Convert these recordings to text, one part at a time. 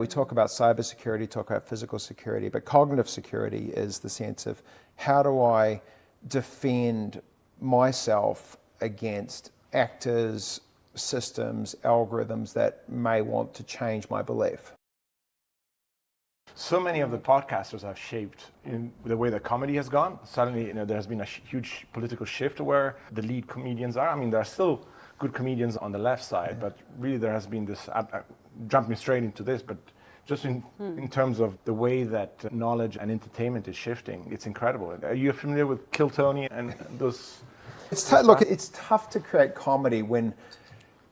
We talk about cybersecurity, talk about physical security, but cognitive security is the sense of how do I defend myself against actors, systems, algorithms that may want to change my belief. So many of the podcasters have shaped in the way that comedy has gone. Suddenly, there has been a huge political shift where the lead comedians are. I mean, there are still good comedians on the left side, but really there has been this, jumping straight into this, but just in terms of the way that knowledge and entertainment is shifting, it's incredible. Are you familiar with Kill Tony and those? Look, it's tough to create comedy when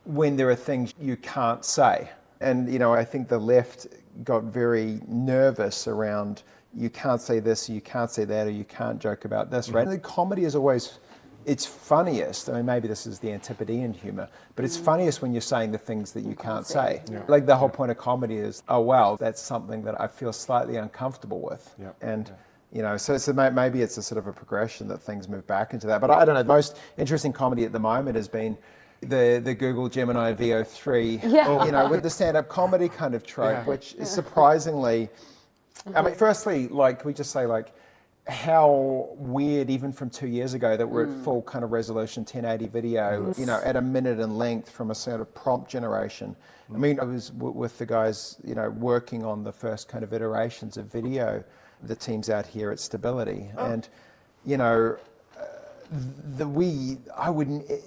there are things you can't say. And, I think the left got very nervous around you can't say this, you can't say that, or you can't joke about this, right? And the comedy is always, it's funniest. I mean, maybe this is the Antipodean humor, but it's funniest when you're saying the things that you can't say. Yeah. Like the whole point of comedy is, oh, wow, that's something that I feel slightly uncomfortable with. Yeah. And, so maybe it's a sort of a progression that things move back into that. But I don't know, the most interesting comedy at the moment has been the Google Gemini VO3, with the stand-up comedy kind of trope, which is surprisingly, I mean, firstly, we just say how weird even from 2 years ago that we're at full kind of resolution 1080 video, at a minute in length from a sort of prompt generation. I mean, I was with the guys, working on the first kind of iterations of video, the teams out here at Stability. And,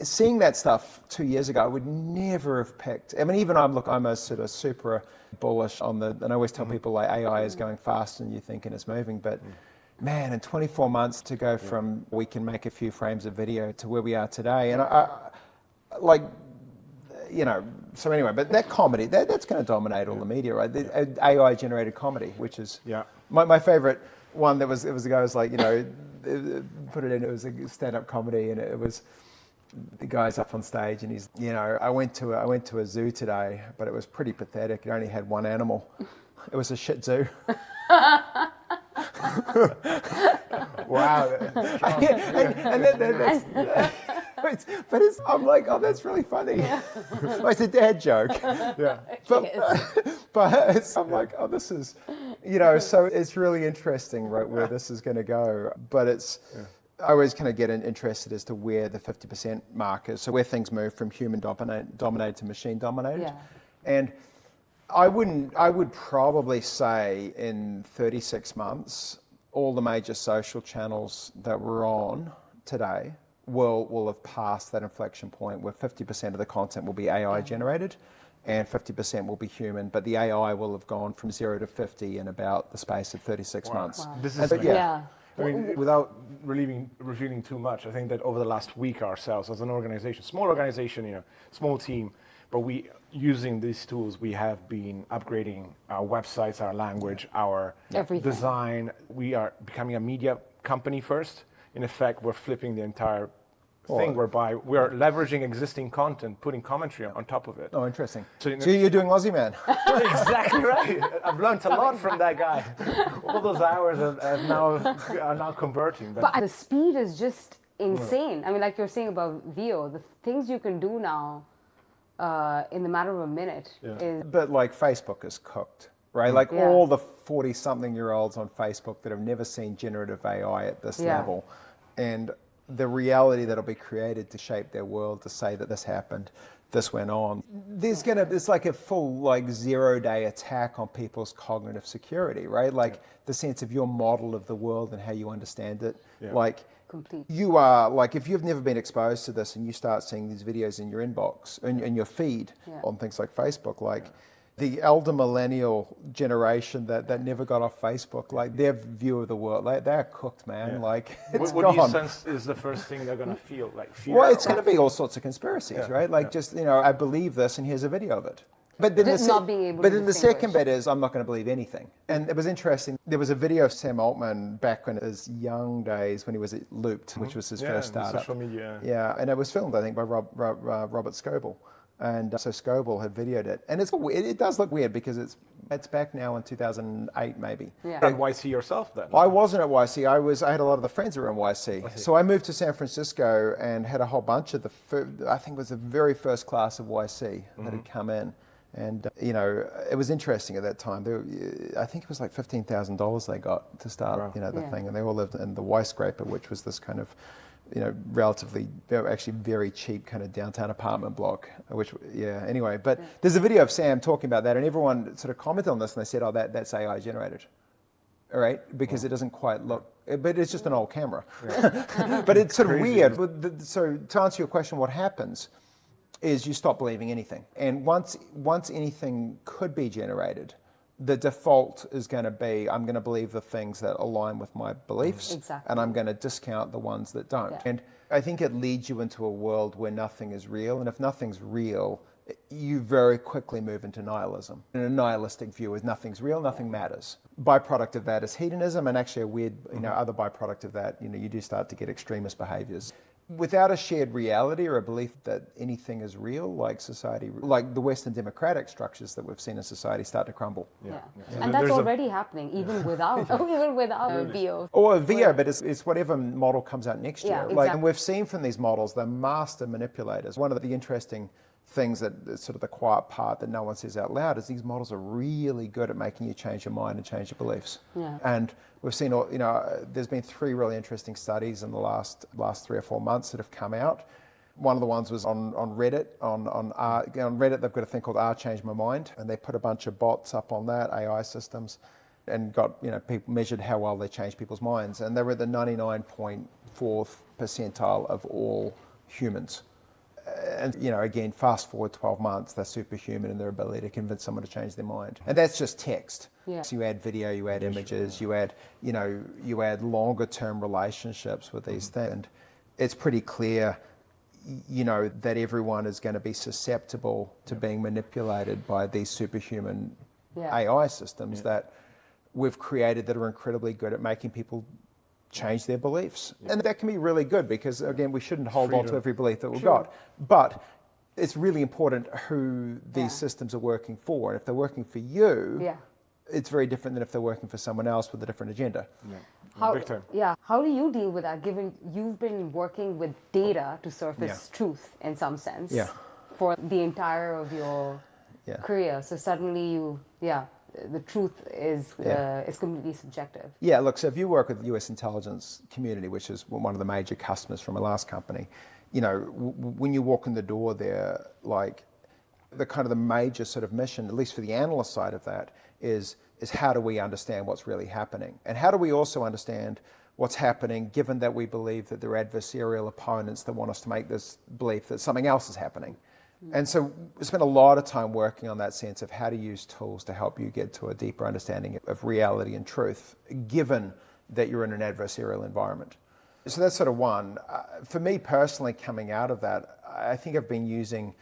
seeing that stuff 2 years ago, I would never have picked. I mean, even I'm a sort of super bullish on and I always tell people AI is going faster than you think and it's moving, but man, in 24 months to go from we can make a few frames of video to where we are today. And so anyway, but that comedy, that's going to dominate all the media, right? The AI generated comedy, which is my favorite one. There was a guy who was put it in, it was a stand-up comedy, and it was the guy's up on stage and he's, I went to a zoo today, but it was pretty pathetic. It only had one animal. It was a Shih Tzu. Wow. I'm like, oh, that's really funny. Well, it's a dad joke. Yeah. But I'm like, oh, this is, so it's really interesting, right, where this is going to go. But I always kind of get interested as to where the 50% mark is. So where things move from human dominated to machine dominated. Yeah. And I would probably say in 36 months, all the major social channels that we're on today will have passed that inflection point where 50% of the content will be AI generated and 50% will be human, but the AI will have gone from 0 to 50 in about the space of 36 months. Wow. This is I mean, without revealing too much, I think that over the last week ourselves as an organization, small organization, small team, but using these tools, we have been upgrading our websites, our language, our design. We are becoming a media company first. In effect, we're flipping the entire thing whereby we're leveraging existing content, putting commentary on top of it. Oh, interesting. So you're doing Aussie Man. Exactly right. I've learned a lot from that guy. All those hours are now converting. But the speed is just insane. I mean, like you're saying about VO, the things you can do now in the matter of a minute is... But Facebook is cooked, right? All the 40-something-year-olds on Facebook that have never seen generative AI at this level. And the reality that'll be created to shape their world, to say that this happened, this went on. It's like a full 0-day attack on people's cognitive security, right? The sense of your model of the world and how you understand it. Complete. You are, if you've never been exposed to this and you start seeing these videos in your inbox, in your feed on things like Facebook, the elder millennial generation that never got off Facebook, their view of the world, they're cooked, man. It's what gone. do you sense is the first thing they're going to feel? Fear? Well, it's going to be all sorts of conspiracies, right? I believe this and here's a video of it. But then the second bit is I'm not going to believe anything. And it was interesting. There was a video of Sam Altman back in his young days when he was at Looped, which was his first startup. Social media. Yeah, and it was filmed, I think, by Robert Scoble. And so Scoble had videoed it. And it does look weird because it's back now in 2008 maybe. Yeah. At YC yourself then? I wasn't at YC. I had a lot of the friends that were in YC. So I moved to San Francisco and had a whole bunch of I think it was the very first class of YC that had come in. And, it was interesting at that time. I think it was like $15,000 they got to start, the thing. And they all lived in the Y-Scraper, which was this kind of, relatively, actually very cheap kind of downtown apartment block, anyway. But there's a video of Sam talking about that, and everyone sort of commented on this, and they said, oh, that's AI generated. All right, because it doesn't quite look, but it's just an old camera. Yeah. But it's sort of weird. So to answer your question, what happens is you stop believing anything. And once anything could be generated, the default is going to be, I'm going to believe the things that align with my beliefs, and I'm going to discount the ones that don't. Yeah. And I think it leads you into a world where nothing is real, and if nothing's real, you very quickly move into nihilism. And a nihilistic view is nothing's real, nothing matters. Byproduct of that is hedonism, and actually a weird, other byproduct of that, you do start to get extremist behaviors. Without a shared reality or a belief that anything is real, like society, like the Western democratic structures that we've seen in society start to crumble. Yeah. And that's already happening, even without VO. Or VO, but it's whatever model comes out next year. Exactly. And we've seen from these models, they're master manipulators. One of the interesting things that sort of the quiet part that no one says out loud is these models are really good at making you change your mind and change your beliefs. Yeah. And we've seen, there's been 3 really interesting studies in the last 3 or 4 months that have come out. One of the ones was on Reddit. On Reddit, they've got a thing called R Change My Mind, and they put a bunch of bots up on that, AI systems, and got, people measured how well they changed people's minds. And they were at the 99.4th percentile of all humans. And, again, fast forward 12 months, they're superhuman in their ability to convince someone to change their mind. And that's just text. Yeah. So you add video, you add images, you add longer term relationships with these things. And it's pretty clear, that everyone is going to be susceptible to being manipulated by these superhuman AI systems that we've created that are incredibly good at making people change their beliefs. Yeah. And that can be really good because, again, we shouldn't hold on to every belief that we've got. But it's really important who these systems are working for. And if they're working for you, it's very different than if they're working for someone else with a different agenda. Yeah. Big time. Yeah. How do you deal with that, given you've been working with data to surface truth in some sense for the entire of your career? So suddenly the truth is completely subjective. Yeah, look, so if you work with the US intelligence community, which is one of the major customers from my last company, when you walk in the door there, like the major sort of mission, at least for the analyst side of that, is how do we understand what's really happening? And how do we also understand what's happening given that we believe that there are adversarial opponents that want us to make this belief that something else is happening? And so we spent a lot of time working on that sense of how to use tools to help you get to a deeper understanding of reality and truth, given that you're in an adversarial environment. So that's sort of one. For me personally, coming out of that, I think I've been using,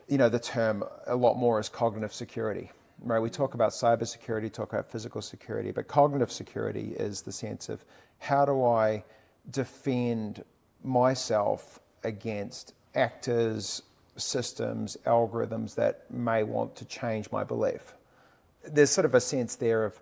the term a lot more as cognitive security. Right? We talk about cybersecurity, talk about physical security, but cognitive security is the sense of how do I defend myself against actors, systems, algorithms that may want to change my belief. There's sort of a sense there of,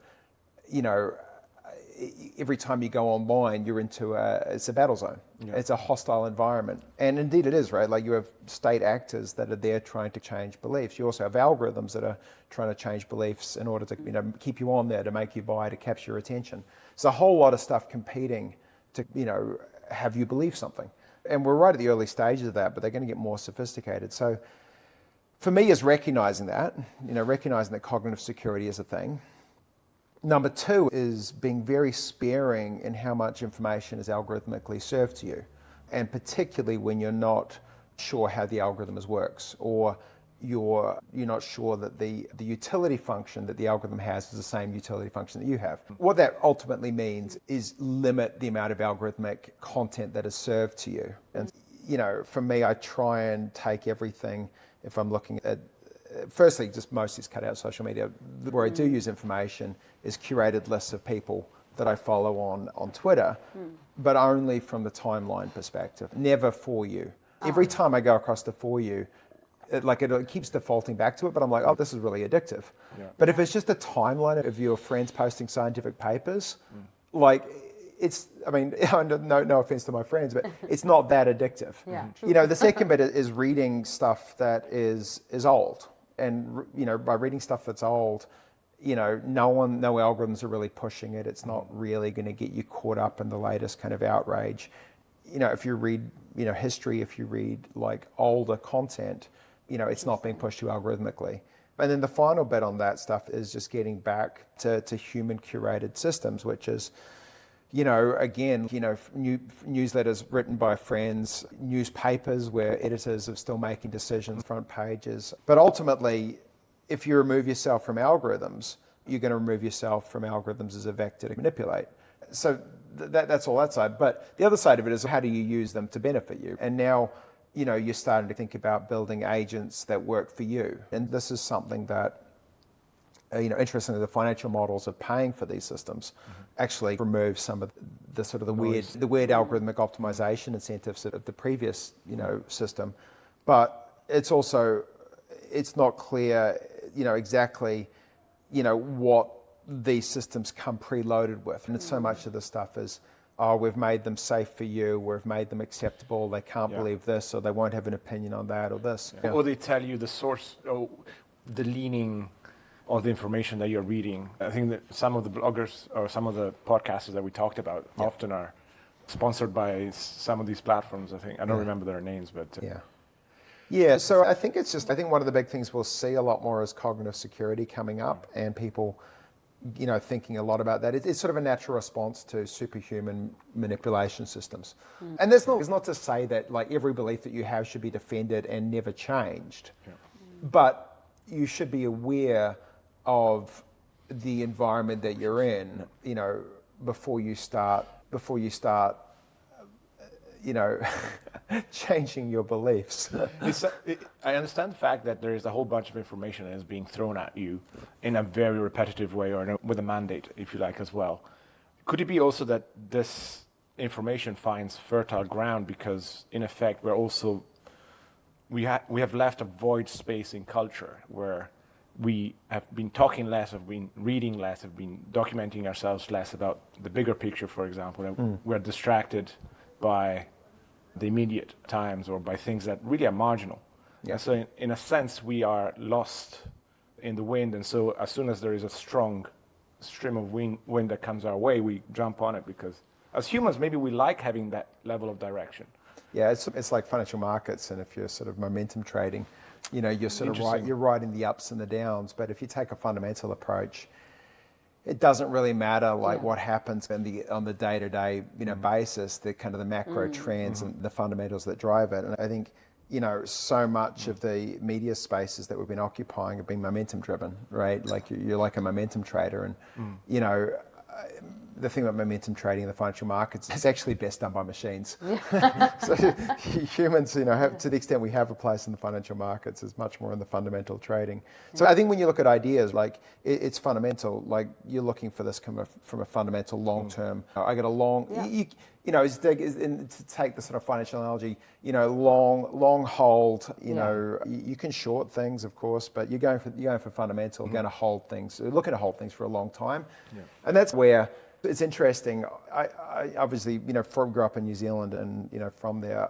every time you go online, you're into it's a battle zone. Yeah. It's a hostile environment. And indeed it is, right? Like you have state actors that are there trying to change beliefs. You also have algorithms that are trying to change beliefs in order to, keep you on there, to make you buy, to capture your attention. It's a whole lot of stuff competing to, have you believe something. And we're right at the early stages of that, but they're going to get more sophisticated. So for me is recognizing that, recognizing that cognitive security is a thing. Number 2 is being very sparing in how much information is algorithmically served to you. And particularly when you're not sure how the algorithm works, or you're not sure that the utility function that the algorithm has is the same utility function that you have. What that ultimately means is limit the amount of algorithmic content that is served to you. And, for me, I try and take everything, if I'm looking at, firstly, just mostly cut out social media. Where I do use information is curated lists of people that I follow on Twitter, but only from the timeline perspective, never for you. Every time I go across the for you, it keeps defaulting back to it, but I'm like, oh, this is really addictive. Yeah. But if it's just a timeline of your friends posting scientific papers, it's, no offense to my friends, but it's not that addictive. Yeah, the second bit is reading stuff that is old. and by reading stuff that's old, no algorithms are really pushing it. It's not really going to get you caught up in the latest kind of outrage. If you read, history, if you read like older content, it's not being pushed too algorithmically. And then the final bit on that stuff is just getting back to human curated systems, which is, again, newsletters written by friends, newspapers where editors are still making decisions, front pages. But ultimately, if you remove yourself from algorithms, you're going to remove yourself from algorithms as a vector to manipulate. So that's all that side. But the other side of it is, how do you use them to benefit you? And now, you're starting to think about building agents that work for you. And this is something that, interestingly, the financial models of paying for these systems actually remove some of the sort of the weird algorithmic optimization incentives of the previous, system. But it's not clear, exactly, what these systems come preloaded with. And so much of the stuff is, we've made them safe for you, we've made them acceptable, they can't believe this, or they won't have an opinion on that or this. Yeah. Or they tell you the source, the leaning of the information that you're reading. I think that some of the bloggers or some of the podcasters that we talked about often are sponsored by some of these platforms, I think. I don't remember their names, but... Yeah, so I think one of the big things we'll see a lot more is cognitive security coming up, and people, thinking a lot about that. It's sort of a natural response to superhuman manipulation systems. And that's not to say that like every belief that you have should be defended and never changed, but you should be aware of the environment that you're in, before you start, changing your beliefs. I understand the fact that there is a whole bunch of information that is being thrown at you in a very repetitive way, or with a mandate, if you like, as well. Could it be also that this information finds fertile ground because, in effect, we have left a void space in culture where we have been talking less, have been reading less, have been documenting ourselves less about the bigger picture, for example, and we're distracted by the immediate times or by things that really are marginal. Yeah. So in a sense, we are lost in the wind, and so as soon as there is a strong stream of wind that comes our way, we jump on it, because as humans, maybe we like having that level of direction. Yeah, it's like financial markets, and if you're sort of momentum trading, you're sort of you're riding the ups and the downs. But if you take a fundamental approach, it doesn't really matter what happens on the day-to-day basis, the kind of the macro trends and the fundamentals that drive it. And I think so much of the media spaces that we've been occupying have been momentum driven, right? Like you're like a momentum trader, and the thing about momentum trading in the financial markets is actually best done by machines. So humans, to the extent we have a place in the financial markets, is much more in the fundamental trading. So I think when you look at ideas, like it's fundamental, like you're looking for this from a fundamental long-term. I got a long, to take the sort of financial analogy, long hold, you can short things, of course, but you're going for fundamental, going to hold things, looking to hold things for a long time. And that's where it's interesting. I obviously, grew up in New Zealand, and, from there,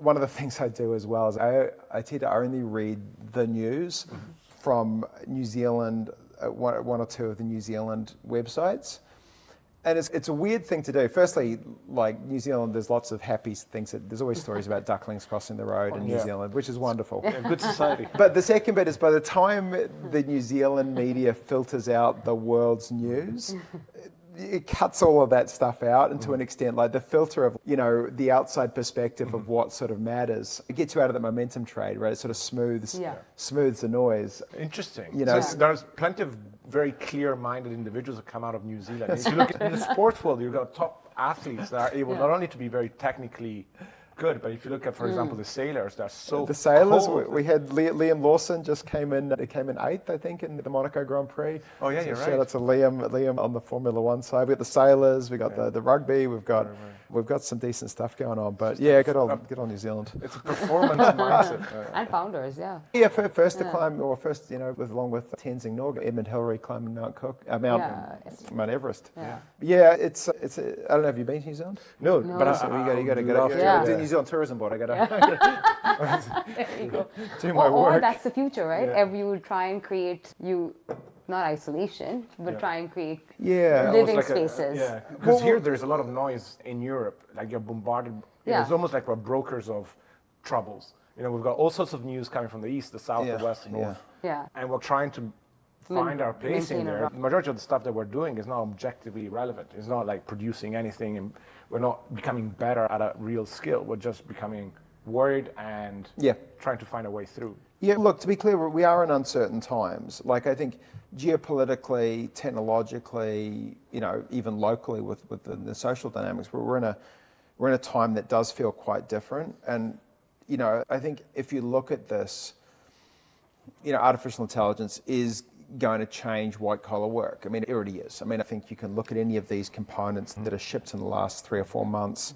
one of the things I do as well is I tend to only read the news from New Zealand, one or two of the New Zealand websites. And it's a weird thing to do. Firstly, like New Zealand, there's lots of happy things. There's always stories about ducklings crossing the road in New Zealand, which is wonderful. Good society. But the second bit is, by the time the New Zealand media filters out the world's news, it cuts all of that stuff out, and to an extent, like the filter of, the outside perspective of what sort of matters. It gets you out of the momentum trade, right? It sort of smooths the noise. Interesting. There's plenty of very clear-minded individuals that come out of New Zealand. If you look in the sports world, you've got top athletes that are able not only to be very technically good, but if you look at, for example, the sailors, they're so the sailers. cold. We had Liam Lawson just came in 8th, I think, in the Monaco Grand Prix. Oh yeah, so you're right. Shout out to Liam on the Formula One side. We got the sailors, we got the rugby, we've got some decent stuff going on. But good on New Zealand. It's a performance mindset. And founders, first to climb, or first, along with Tenzing Norgay, Edmund Hillary climbing Mount Everest. I don't know. Have you been to New Zealand? No, but you got to get up. New New Zealand Tourism Board. I got to there you go. do my work. Or that's the future, right? You would try and create not isolation, but try and create living spaces. Because here there's a lot of noise in Europe. Like you're bombarded. It's almost like we're brokers of troubles. We've got all sorts of news coming from the east, the south, the west, the north. And we're trying to find our place in there. The majority of the stuff that we're doing is not objectively relevant. It's not like producing anything, and we're not becoming better at a real skill. We're just becoming worried and trying to find a way through. Yeah, look, to be clear, we are in uncertain times. Like, I think geopolitically, technologically, even locally with the social dynamics, we're in a time that does feel quite different. And, I think if you look at this, artificial intelligence is going to change white-collar work. I mean, it already is. I mean, I think you can look at any of these components that are shipped in the last 3 or 4 months,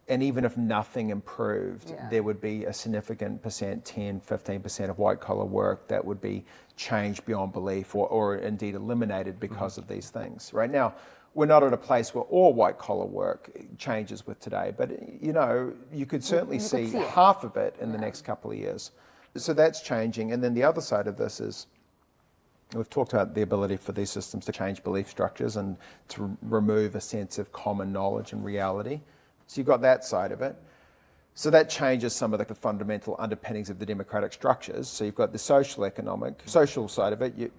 and even if nothing improved, there would be a significant percent, 10, 15% of white-collar work that would be changed beyond belief or indeed eliminated because of these things. Right now, we're not at a place where all white-collar work changes with today, but, you could certainly see half of it in the next couple of years. So that's changing. And then the other side of this is, we've talked about the ability for these systems to change belief structures and to remove a sense of common knowledge and reality. So you've got that side of it. So that changes some of the fundamental underpinnings of the democratic structures. So you've got the social side of it,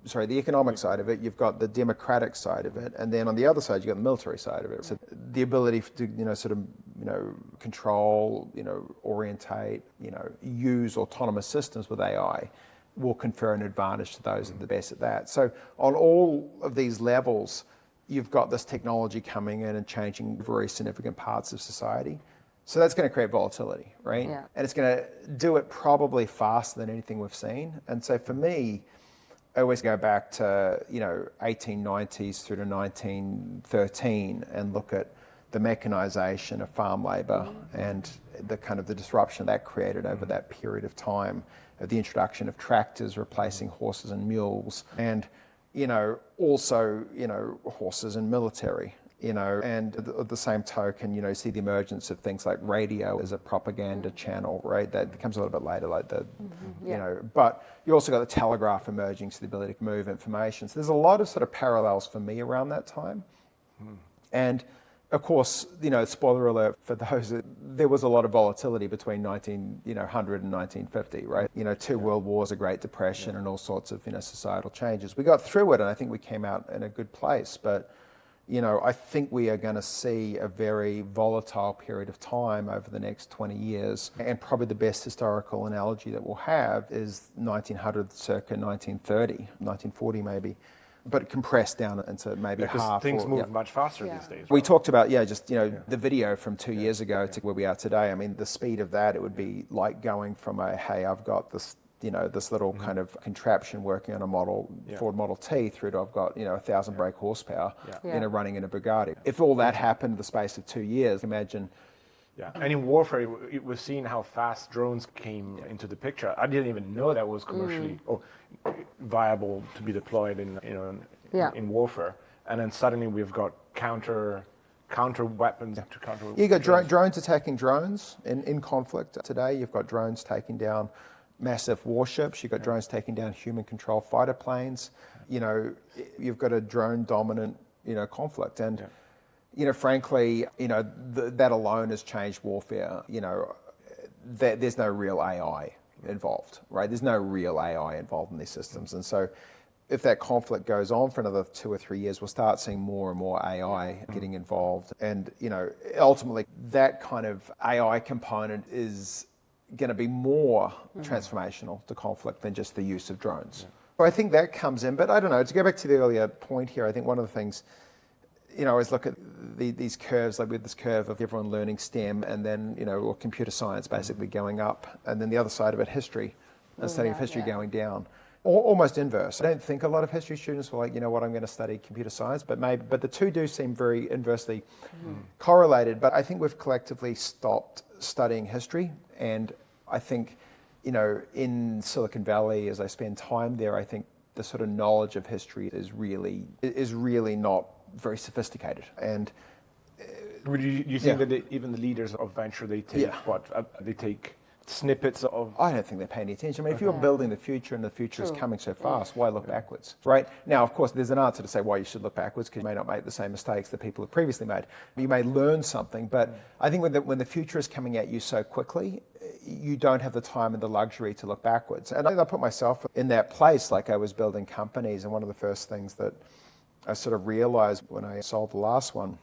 the economic side of it, you've got the democratic side of it, and then on the other side, you've got the military side of it. So the ability to, control, orientate, use autonomous systems with AI will confer an advantage to those that are the best at that. So on all of these levels, you've got this technology coming in and changing very significant parts of society. So that's going to create volatility, right? Yeah. And it's going to do it probably faster than anything we've seen. And so for me, I always go back to, 1890s through to 1913 and look at the mechanization of farm labor and the kind of the disruption that created over that period of time, the introduction of tractors replacing horses and mules, and, also, horses and military. And at the same token, see the emergence of things like radio as a propaganda channel, right? That comes a little bit later, like but you also got the telegraph emerging, so the ability to move information. So there's a lot of sort of parallels for me around that time. And of course, spoiler alert for those, there was a lot of volatility between 1900 and 1950, right? 2 world wars, a Great Depression, and all sorts of, societal changes. We got through it, and I think we came out in a good place, but I think we are going to see a very volatile period of time over the next 20 years. And probably the best historical analogy that we'll have is 1900 circa 1930, 1940 maybe, but compressed down into maybe half. Things move much faster these days. Right? We talked about, the video from 2 years ago to where we are today. I mean, the speed of that, it would be like going from hey, I've got this this little kind of contraption working on a Ford Model T through to I've got, 1,000 brake horsepower, running in a Bugatti. If all that happened in the space of 2 years, imagine. Yeah, and in warfare, we've seen how fast drones came into the picture. I didn't even know that was commercially viable to be deployed in warfare. And then suddenly we've got counter weapons to counter. You got drones attacking drones in conflict today. You've got drones taking down massive warships. You've got drones taking down human-controlled fighter planes. You've got a drone-dominant, conflict, and frankly, that alone has changed warfare. There's no real AI involved, right? There's no real AI involved in these systems, and so if that conflict goes on for another 2 or 3 years, we'll start seeing more and more AI getting involved, and ultimately, that kind of AI component is going to be more transformational to conflict than just the use of drones. So I think that comes in, but I don't know, to go back to the earlier point here, I think one of the things, I always look at these curves, like with this curve of everyone learning STEM and then, or computer science basically going up, and then the other side of it, history, and study of history going down. Almost inverse. I don't think a lot of history students were like, I'm going to study computer science, but the two do seem very inversely correlated. But I think we've collectively stopped studying history, and I think, in Silicon Valley, as I spend time there, I think the sort of knowledge of history is really not very sophisticated. And Do you think that even the leaders of venture, they take they take snippets of... I don't think they're paying attention. I mean, if you're building the future and the future is coming so fast, why look backwards, right? Now, of course, there's an answer to say why you should look backwards, because you may not make the same mistakes that people have previously made. You may learn something, but I think when the future is coming at you so quickly, you don't have the time and the luxury to look backwards. And I put myself in that place, like I was building companies, and one of the first things that I sort of realized when I sold the last one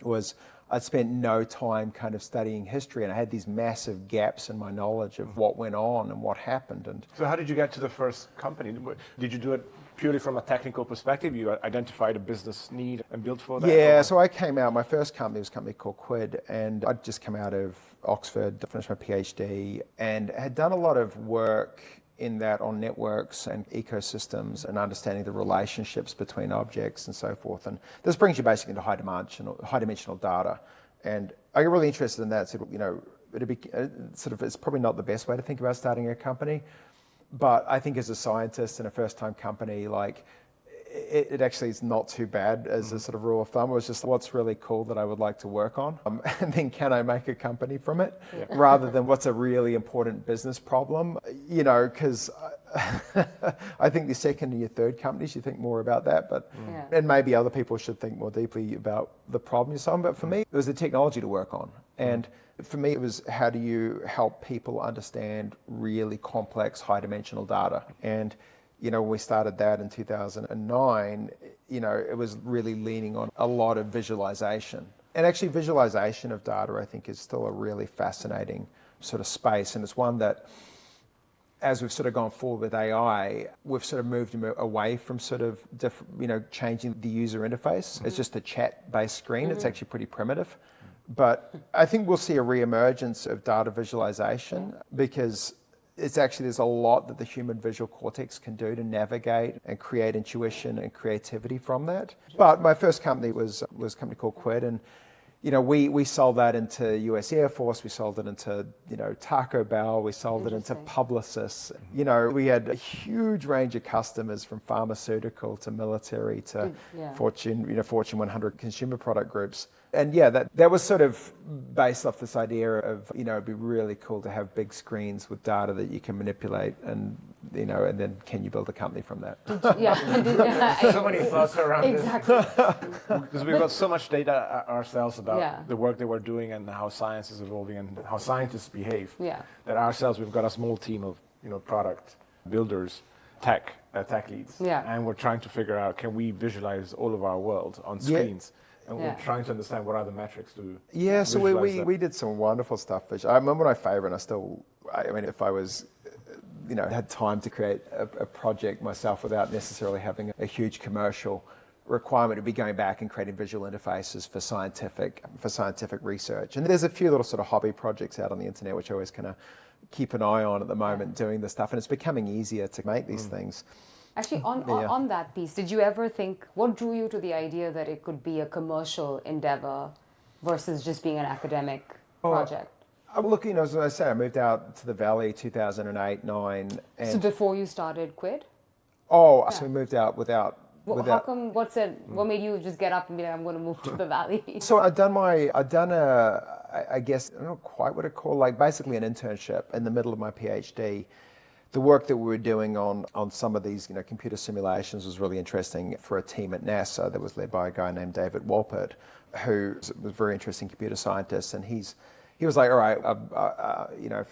was I'd spent no time kind of studying history, and I had these massive gaps in my knowledge of what went on and what happened. And so how did you get to the first company? Did you do it purely from a technical perspective? You identified a business need and built for that? Yeah, so I came out, my first company was a company called Quid, and I'd just come out of Oxford, finished my PhD, and had done a lot of work in that on networks and ecosystems and understanding the relationships between objects and so forth. And this brings you basically into high dimensional data. And I get really interested in that. So, it'd be it's probably not the best way to think about starting a company, but I think as a scientist in a first-time company, like it actually is not too bad as a sort of rule of thumb. It was just what's really cool that I would like to work on, and then can I make a company from it, rather than what's a really important business problem, because I think your second and your third companies, you think more about that, but and maybe other people should think more deeply about the problem you're solving. But for me, it was the technology to work on. And for me, it was how do you help people understand really complex high-dimensional data. And when we started that in 2009, it was really leaning on a lot of visualization. And actually visualization of data, I think, is still a really fascinating sort of space. And it's one that, as we've sort of gone forward with AI, we've sort of moved away from sort of changing the user interface. It's just a chat-based screen. It's actually pretty primitive. But I think we'll see a reemergence of data visualization, because there's a lot that the human visual cortex can do to navigate and create intuition and creativity from that. But my first company was a company called Quid, and we sold that into US Air Force, we sold it into Taco Bell, we sold it into Publicis. We had a huge range of customers, from pharmaceutical to military to Fortune 100 consumer product groups. And that was sort of based off this idea of, it'd be really cool to have big screens with data that you can manipulate, and then can you build a company from that? So many thoughts around this. Because we've got so much data ourselves about the work that we're doing and how science is evolving and how scientists behave. That ourselves, we've got a small team of, product builders, tech leads. And we're trying to figure out, can we visualize all of our world on screens? And we're trying to understand what are the metrics to so we did some wonderful stuff. I remember my favorite, and if I was, had time to create a project myself without necessarily having a huge commercial requirement, to be going back and creating visual interfaces for scientific research. And there's a few little sort of hobby projects out on the internet, which I always kind of keep an eye on at the moment, doing this stuff. And it's becoming easier to make these things. Actually, on that piece, did you ever think, what drew you to the idea that it could be a commercial endeavor versus just being an academic project? Look, as I say, I moved out to the Valley 2008, 9. So before you started Quid? So we moved out without... How come, what made you just get up and be like, I'm going to move to the Valley? So I guess, I don't know quite what to call, like basically an internship in the middle of my PhD. The work that we were doing on some of these, computer simulations was really interesting for a team at NASA that was led by a guy named David Wolpert, who was a very interesting computer scientist. And he was like, all right,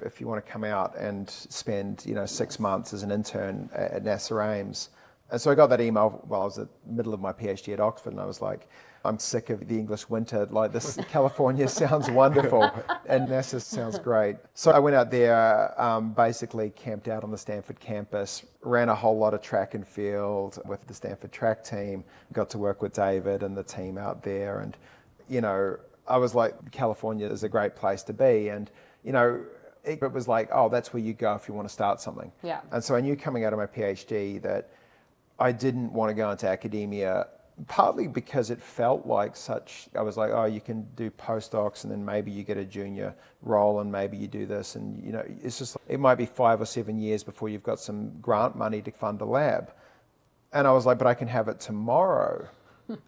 if you want to come out and spend, 6 months as an intern at NASA Ames. And so I got that email while I was in the middle of my PhD at Oxford, and I was like, I'm sick of the English winter. Like, this California sounds wonderful, and NASA sounds great. So I went out there, basically camped out on the Stanford campus, ran a whole lot of track and field with the Stanford track team, got to work with David and the team out there. And, I was like, California is a great place to be. And, it was like, that's where you go if you want to start something. And so I knew coming out of my PhD that I didn't want to go into academia, partly because it felt like I was like, you can do postdocs and then maybe you get a junior role and maybe you do this. And, it's just, it might be 5 or 7 years before you've got some grant money to fund a lab. And I was like, but I can have it tomorrow.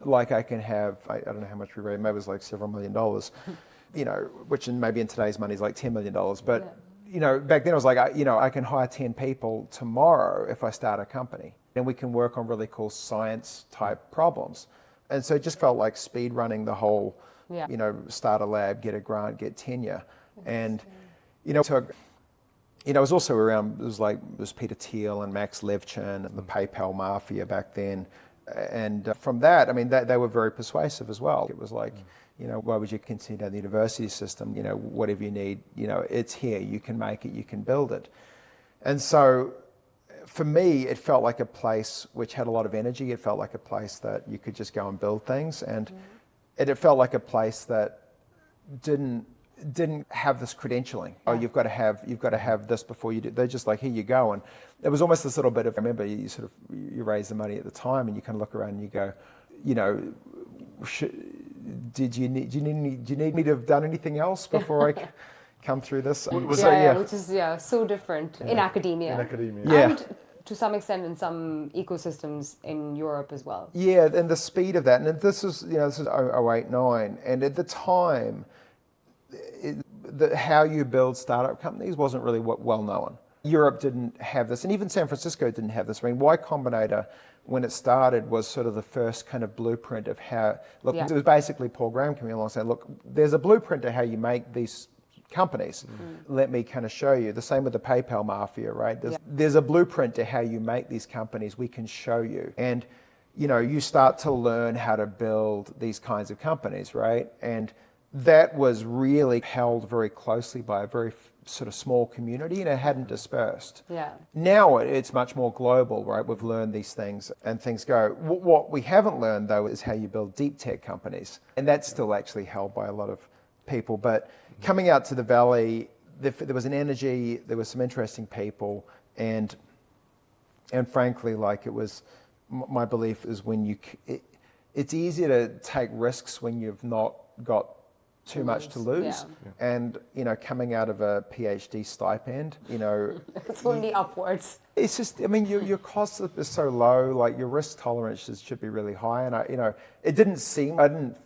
Like I can have, I don't know how much we raised, maybe it was like several $1 million, which maybe in today's money is like $10 million. But, back then I was like, I can hire 10 people tomorrow if I start a company. And we can work on really cool science type problems. And so it just felt like speed running the whole, start a lab, get a grant, get tenure. And, so it was also around, it was Peter Thiel and Max Levchin and the PayPal mafia back then. And from that, I mean, they were very persuasive as well. It was like, why would you continue down the university system? Whatever you need, it's here. You can make it, you can build it. And so for me, it felt like a place which had a lot of energy. It felt like a place that you could just go and build things. And it felt like a place that didn't have this credentialing. Oh, you've got to have this before you do. They're just like, here you go. And it was almost this little bit of, I remember you raise the money at the time and you kind of look around and you go, do you need me to have done anything else before I come through this? Which is so different in academia. And to some extent in some ecosystems in Europe as well. Yeah, and the speed of that. And this is 08, 09. And at the time, how you build startup companies wasn't really well known. Europe didn't have this, and even San Francisco didn't have this. I mean, Y Combinator, when it started, was sort of the first kind of blueprint of how, it was basically Paul Graham coming along saying, look, there's a blueprint to how you make these companies. Let me kind of show you. The same with the PayPal mafia, right? There's a blueprint to how you make these companies. We can show you. And, you start to learn how to build these kinds of companies, right? And that was really held very closely by a very sort of small community, and it hadn't dispersed. Yeah. Now it's much more global, right? We've learned these things and things go. What we haven't learned, though, is how you build deep tech companies. And that's still actually held by a lot of people. But coming out to the Valley, there was an energy, there was some interesting people, and frankly, like it was, my belief is it's easier to take risks when you've not got too much to lose. And coming out of a PhD stipend, it's only upwards. It's just, I mean, your costs are so low, like your risk tolerances should be really high. And I didn't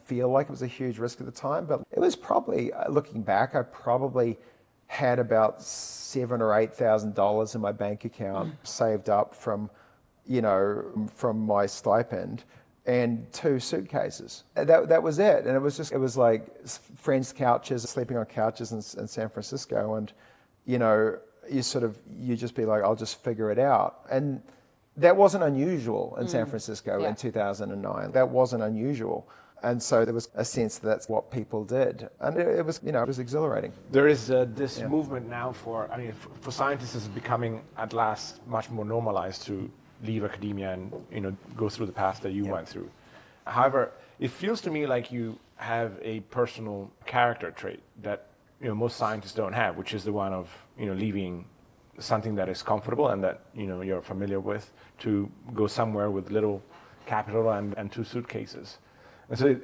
feel like it was a huge risk at the time, but it was probably, looking back, I probably had about $7,000 or $8,000 in my bank account saved up from my stipend. And 2 suitcases. That was it. And it was like friends' couches, sleeping on couches in San Francisco. And, you just be like, I'll just figure it out. And that wasn't unusual in San Francisco in 2009. That wasn't unusual. And so there was a sense that that's what people did. And it was exhilarating. There is this movement now for scientists is becoming at last much more normalized to leave academia and go through the path that you went through. However, it feels to me like you have a personal character trait that most scientists don't have, which is the one of leaving something that is comfortable and that you're familiar with to go somewhere with little capital and 2 suitcases. And so,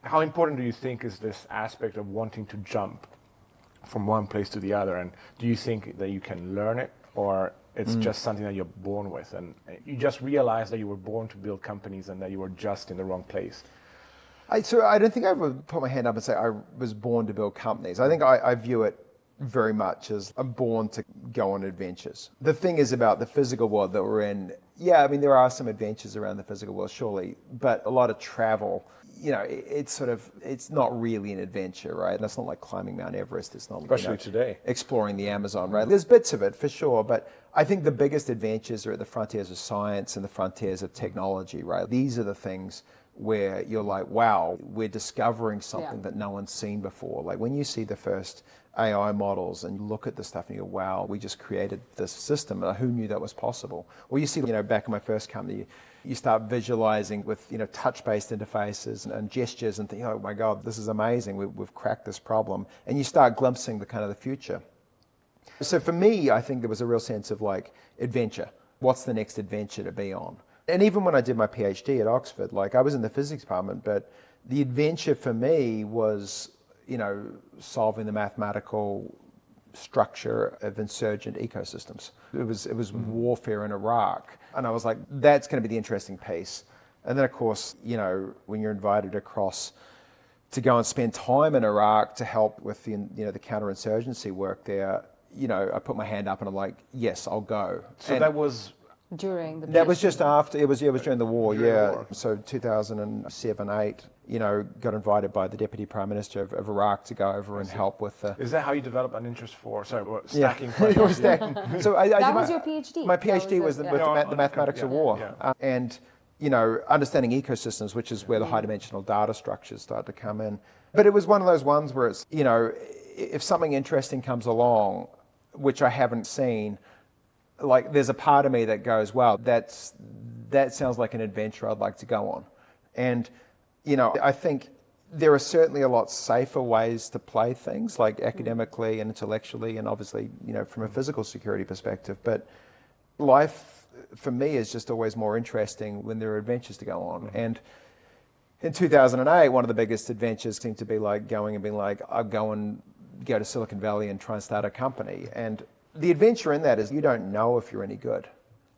how important do you think is this aspect of wanting to jump from one place to the other? And do you think that you can learn it, or it's just something that you're born with, and you just realize that you were born to build companies and that you were just in the wrong place? So I don't think I would put my hand up and say I was born to build companies. I think I view it very much as I'm born to go on adventures. The thing is about the physical world that we're in, there are some adventures around the physical world, surely, but a lot of travel, it's not really an adventure, right? And it's not like climbing Mount Everest. It's not, especially today, exploring the Amazon, right? There's bits of it for sure, but I think the biggest adventures are at the frontiers of science and the frontiers of technology, right? These are the things where you're like, wow, we're discovering something that no one's seen before. Like when you see the first AI models and you look at the stuff and you go, wow, we just created this system. Who knew that was possible? Or you see, back in my first company, you start visualizing with, touch-based interfaces and gestures and think, oh my God, this is amazing. We've cracked this problem. And you start glimpsing the kind of the future. So for me, I think there was a real sense of like adventure. What's the next adventure to be on? And even when I did my PhD at Oxford, like I was in the physics department, but the adventure for me was, solving the mathematical structure of insurgent ecosystems. It was warfare in Iraq. And I was like, that's going to be the interesting piece. And then, of course, you know, when you're invited across to go and spend time in Iraq to help with the, you know, the counterinsurgency work there, you know, I put my hand up and I'm like, yes, I'll go. So and that was during the that was just after it was during the war. During the war. So 2007-8, you know, got invited by the Deputy Prime Minister of Iraq to go over and help with the. Is that how you developed an interest for stacking? It was stacking. So that was your PhD. My PhD was with the mathematics of war, and you know, understanding ecosystems, which is where the high-dimensional data structures start to come in. But it was one of those ones where it's, you know, if something interesting comes along, which I haven't seen, like there's a part of me that goes, wow, that sounds like an adventure I'd like to go on. And, you know, I think there are certainly a lot safer ways to play things, like academically and intellectually, and obviously, you know, from a physical security perspective. But life, for me, is just always more interesting when there are adventures to go on. And in 2008, one of the biggest adventures seemed to be like going and being like, I'll go to Silicon Valley and try and start a company. And the adventure in that is you don't know if you're any good.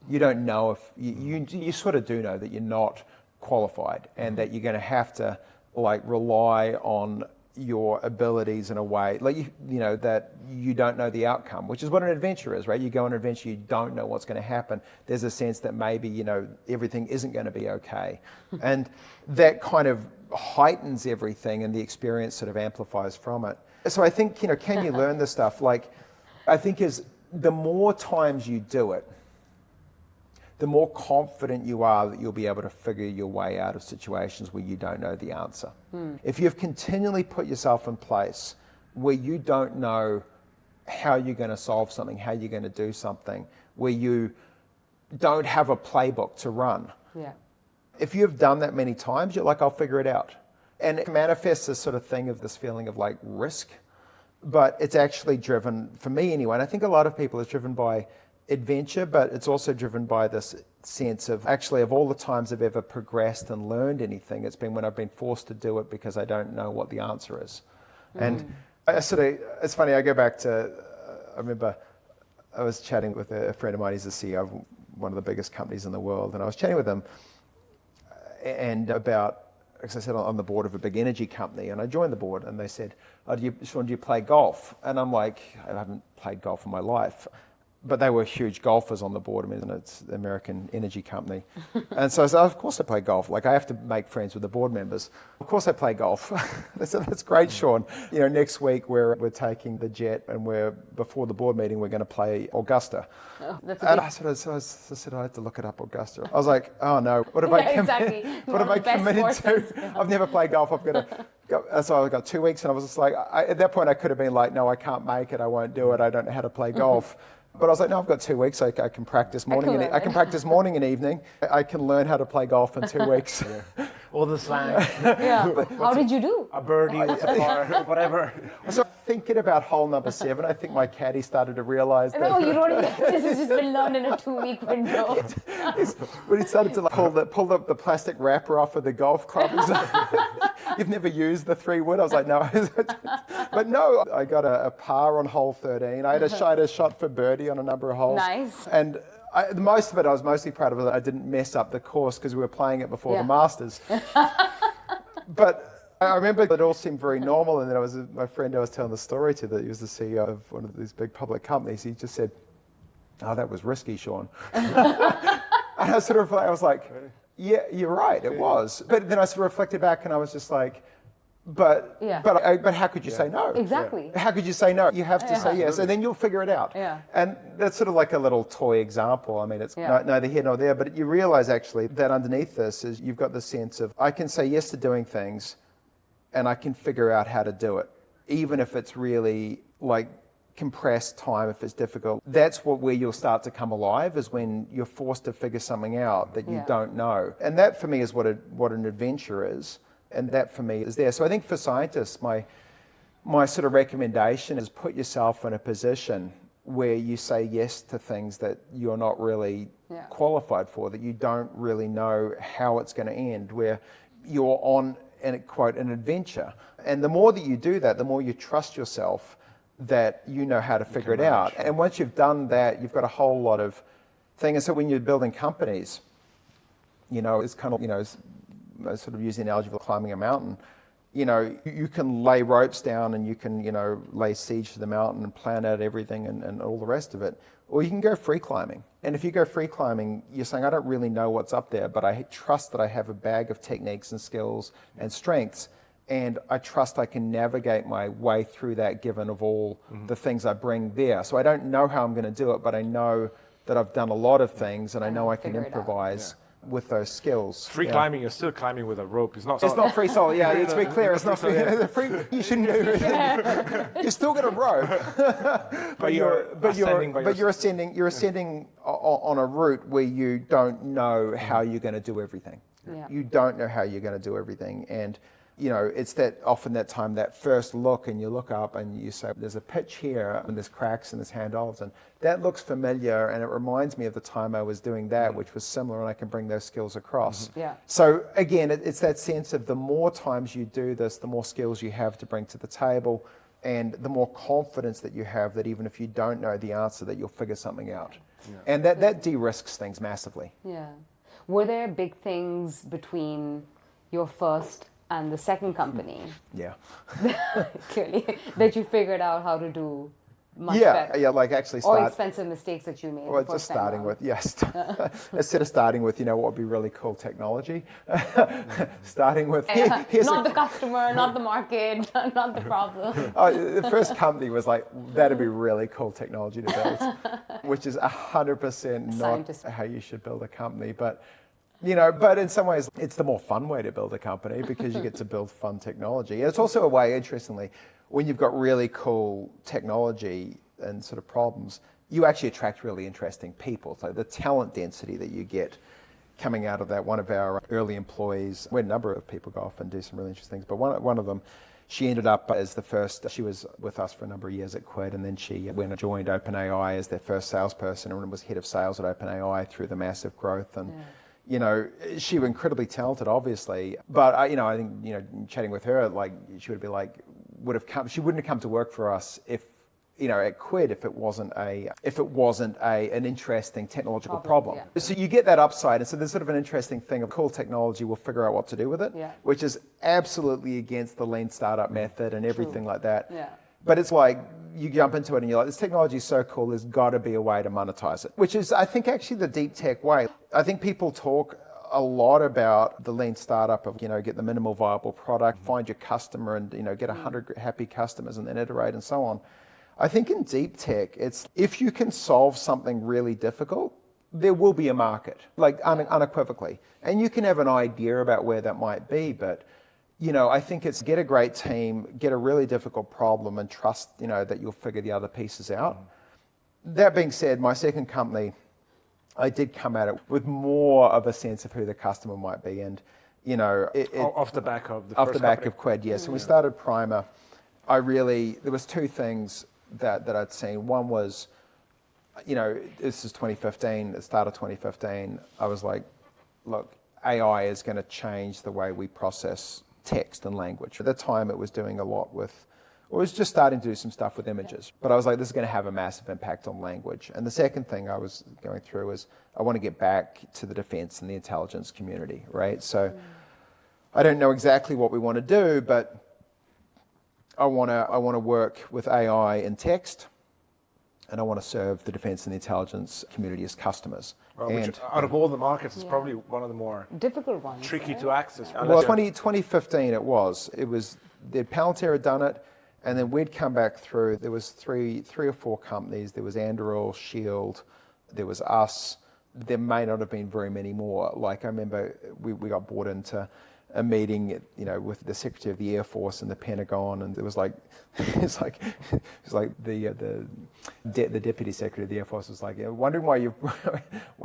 You don't know if you sort of do know that you're not qualified and that you're going to have to like rely on your abilities in a way, like you know, that you don't know the outcome, which is what an adventure is, right? You go on an adventure, you don't know what's going to happen. There's a sense that maybe, you know, everything isn't going to be okay. And that kind of heightens everything and the experience sort of amplifies from it. So I think, you know, can you learn this stuff? Like, I think is the more times you do it, the more confident you are that you'll be able to figure your way out of situations where you don't know the answer. If you've continually put yourself in place where you don't know how you're going to solve something, how you're going to do something, where you don't have a playbook to run. Yeah. If you've done that many times, you're like, I'll figure it out. And it manifests this sort of thing of this feeling of like risk, but it's actually driven, for me anyway, and I think a lot of people, it's driven by adventure, but it's also driven by this sense of actually of all the times I've ever progressed and learned anything, it's been when I've been forced to do it because I don't know what the answer is. And I sort of, it's funny, I go back to, I remember I was chatting with a friend of mine, he's the CEO of one of the biggest companies in the world, and I was chatting with him and about, as I said, on the board of a big energy company, and I joined the board and they said, Sean, do you play golf? And I'm like, I haven't played golf in my life. But they were huge golfers on the board. I mean, it's an American energy company. And so I said, of course I play golf. Like, I have to make friends with the board members. Of course I play golf. They said, that's great, Sean. You know, next week we're taking the jet and before the board meeting, we're going to play Augusta. Oh, that's and I said, I had to look it up, Augusta. I was like, oh no, what have I committed to? I've never played golf. I've got to go. So I got 2 weeks and I was just like, at that point I could have been like, no, I can't make it. I won't do it. I don't know how to play golf. But I was like, no, I've got 2 weeks. I can practice morning I can practice morning and evening. I can learn how to play golf in 2 weeks. All the slang. Yeah. How did you do? A birdie, a par, whatever. So thinking about hole number 7, I think my caddy started to realize that. No, you don't even, this has just been learned in a 2-week window. When he started to like pull the plastic wrapper off of the golf club, he's like, you've never used the 3-wood? I was like, no. But no, I got a par on hole 13. I had a shot for birdie on a number of holes. Nice. And most of it, I was mostly proud of it. I didn't mess up the course because we were playing it before the Masters. But I remember it all seemed very normal. And then my friend I was telling the story to, that he was the CEO of one of these big public companies. He just said, oh, that was risky, Sean. And I was like, yeah, you're right, it was. But then I sort of reflected back and I was just like, but how could you say no? Exactly. How could you say no? You have to say yes, and then you'll figure it out. Yeah. And that's sort of like a little toy example. I mean, it's neither here nor there, but you realize actually that underneath this is you've got the sense of, I can say yes to doing things, and I can figure out how to do it, even if it's really like compressed time, if it's difficult. That's where you'll start to come alive, is when you're forced to figure something out that you don't know. And that for me is what an adventure is. And that for me is there. So I think for scientists, my sort of recommendation is put yourself in a position where you say yes to things that you're not really qualified for, that you don't really know how it's going to end, where you're on, and quote, an adventure. And the more that you do that, the more you trust yourself that you know how to figure it out. And once you've done that, you've got a whole lot of things. And so when you're building companies, It's kind of, sort of using the analogy of climbing a mountain. You can lay ropes down and you can, lay siege to the mountain and plan out everything and all the rest of it. Or you can go free climbing. And if you go free climbing, you're saying, I don't really know what's up there, but I trust that I have a bag of techniques and skills and strengths, and I trust I can navigate my way through that given of all the things I bring there. So I don't know how I'm going to do it, but I know that I've done a lot of things and I know I can improvise with those skills. Free climbing, you're still climbing with a rope. It's not free solo. Yeah, let's be clear. It's not free. You shouldn't do it. You still got a rope, but you're ascending on a route where you don't know how you're going to do everything. Yeah. You don't know how you're going to do everything, and it's that first look, and you look up and you say, there's a pitch here, and there's cracks and there's handholds, and that looks familiar, and it reminds me of the time I was doing that, which was similar, and I can bring those skills across. Yeah. So again, it's that sense of the more times you do this, the more skills you have to bring to the table, and the more confidence that you have that even if you don't know the answer, that you'll figure something out. Yeah. And that de-risks things massively. Yeah. Were there big things between your first and the second company? Yeah. Clearly, that you figured out how to do much better. Yeah, like actually or expensive mistakes that you made. Well, just starting with, instead of starting with, what would be really cool technology, starting with, not the customer, not the market, not the problem. The first company was like, that'd be really cool technology to build, which is 100% not how you should build a company. But in some ways, it's the more fun way to build a company because you get to build fun technology. And it's also a way, interestingly, when you've got really cool technology and sort of problems, you actually attract really interesting people. So the talent density that you get coming out of that, one of our early employees, we had a number of people go off and do some really interesting things, but one of them, she ended up as the first, she was with us for a number of years at Quid, and then she went and joined OpenAI as their first salesperson and was head of sales at OpenAI through the massive growth. And she was incredibly talented, obviously, but I think, chatting with her, like, she would be like, she wouldn't have come to work for us if, at Quid, if it wasn't an interesting technological problem. Yeah. So you get that upside, and so there's sort of an interesting thing of cool technology, we'll figure out what to do with it, which is absolutely against the lean startup method and everything like that. Yeah. But it's like, you jump into it and you're like, this technology is so cool, there's got to be a way to monetize it, which is, I think, actually the deep tech way. I think people talk a lot about the lean startup of, get the minimal viable product, find your customer and, get 100 happy customers and then iterate and so on. I think in deep tech, it's if you can solve something really difficult, there will be a market, like unequivocally. And you can have an idea about where that might be, but I think it's get a great team, get a really difficult problem and trust, that you'll figure the other pieces out. That being said, my second company, I did come at it with more of a sense of who the customer might be, and off the back of Quid, yes. So we started Primer. There was two things that I'd seen. One was, this is 2015, the start of 2015. I was like, look, AI is going to change the way we process text and language. At the time, it was doing a lot with. It was just starting to do some stuff with images, but I was like, this is going to have a massive impact on language. And the second thing I was going through was I want to get back to the defense and the intelligence community, right? So I don't know exactly what we want to do, but I want to work with AI in text, and I want to serve the defense and the intelligence community as customers. Well, which, out of all the markets, is probably one of the more difficult ones, tricky to access. Well, 2015 it was. Palantir had done it. And then we'd come back through, there was three or four companies. There was Anduril, Shield, there was us. There may not have been very many more. Like I remember we got brought into a meeting, with the Secretary of the Air Force and the Pentagon, and it was like, it's like the Deputy Secretary of the Air Force was like, wondering why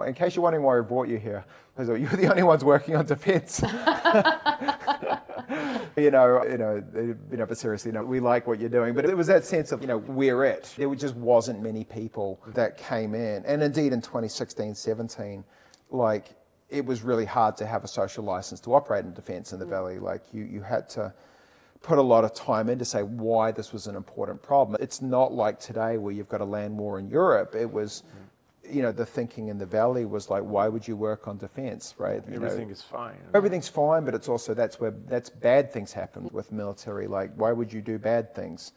in case you're wondering why we brought you here, I was like, you're the only ones working on defense. But seriously, we like what you're doing. But it was that sense of, we're it. There just wasn't many people that came in. And indeed in 2016, 17, it was really hard to have a social license to operate in defense in the Valley. Like you had to put a lot of time in to say why this was an important problem. It's not like today where you've got a land war in Europe. It was, the thinking in the Valley was like, why would you work on defense, right? Everything is fine. Everything's fine, but it's also that's bad things happen with military. Like, why would you do bad things?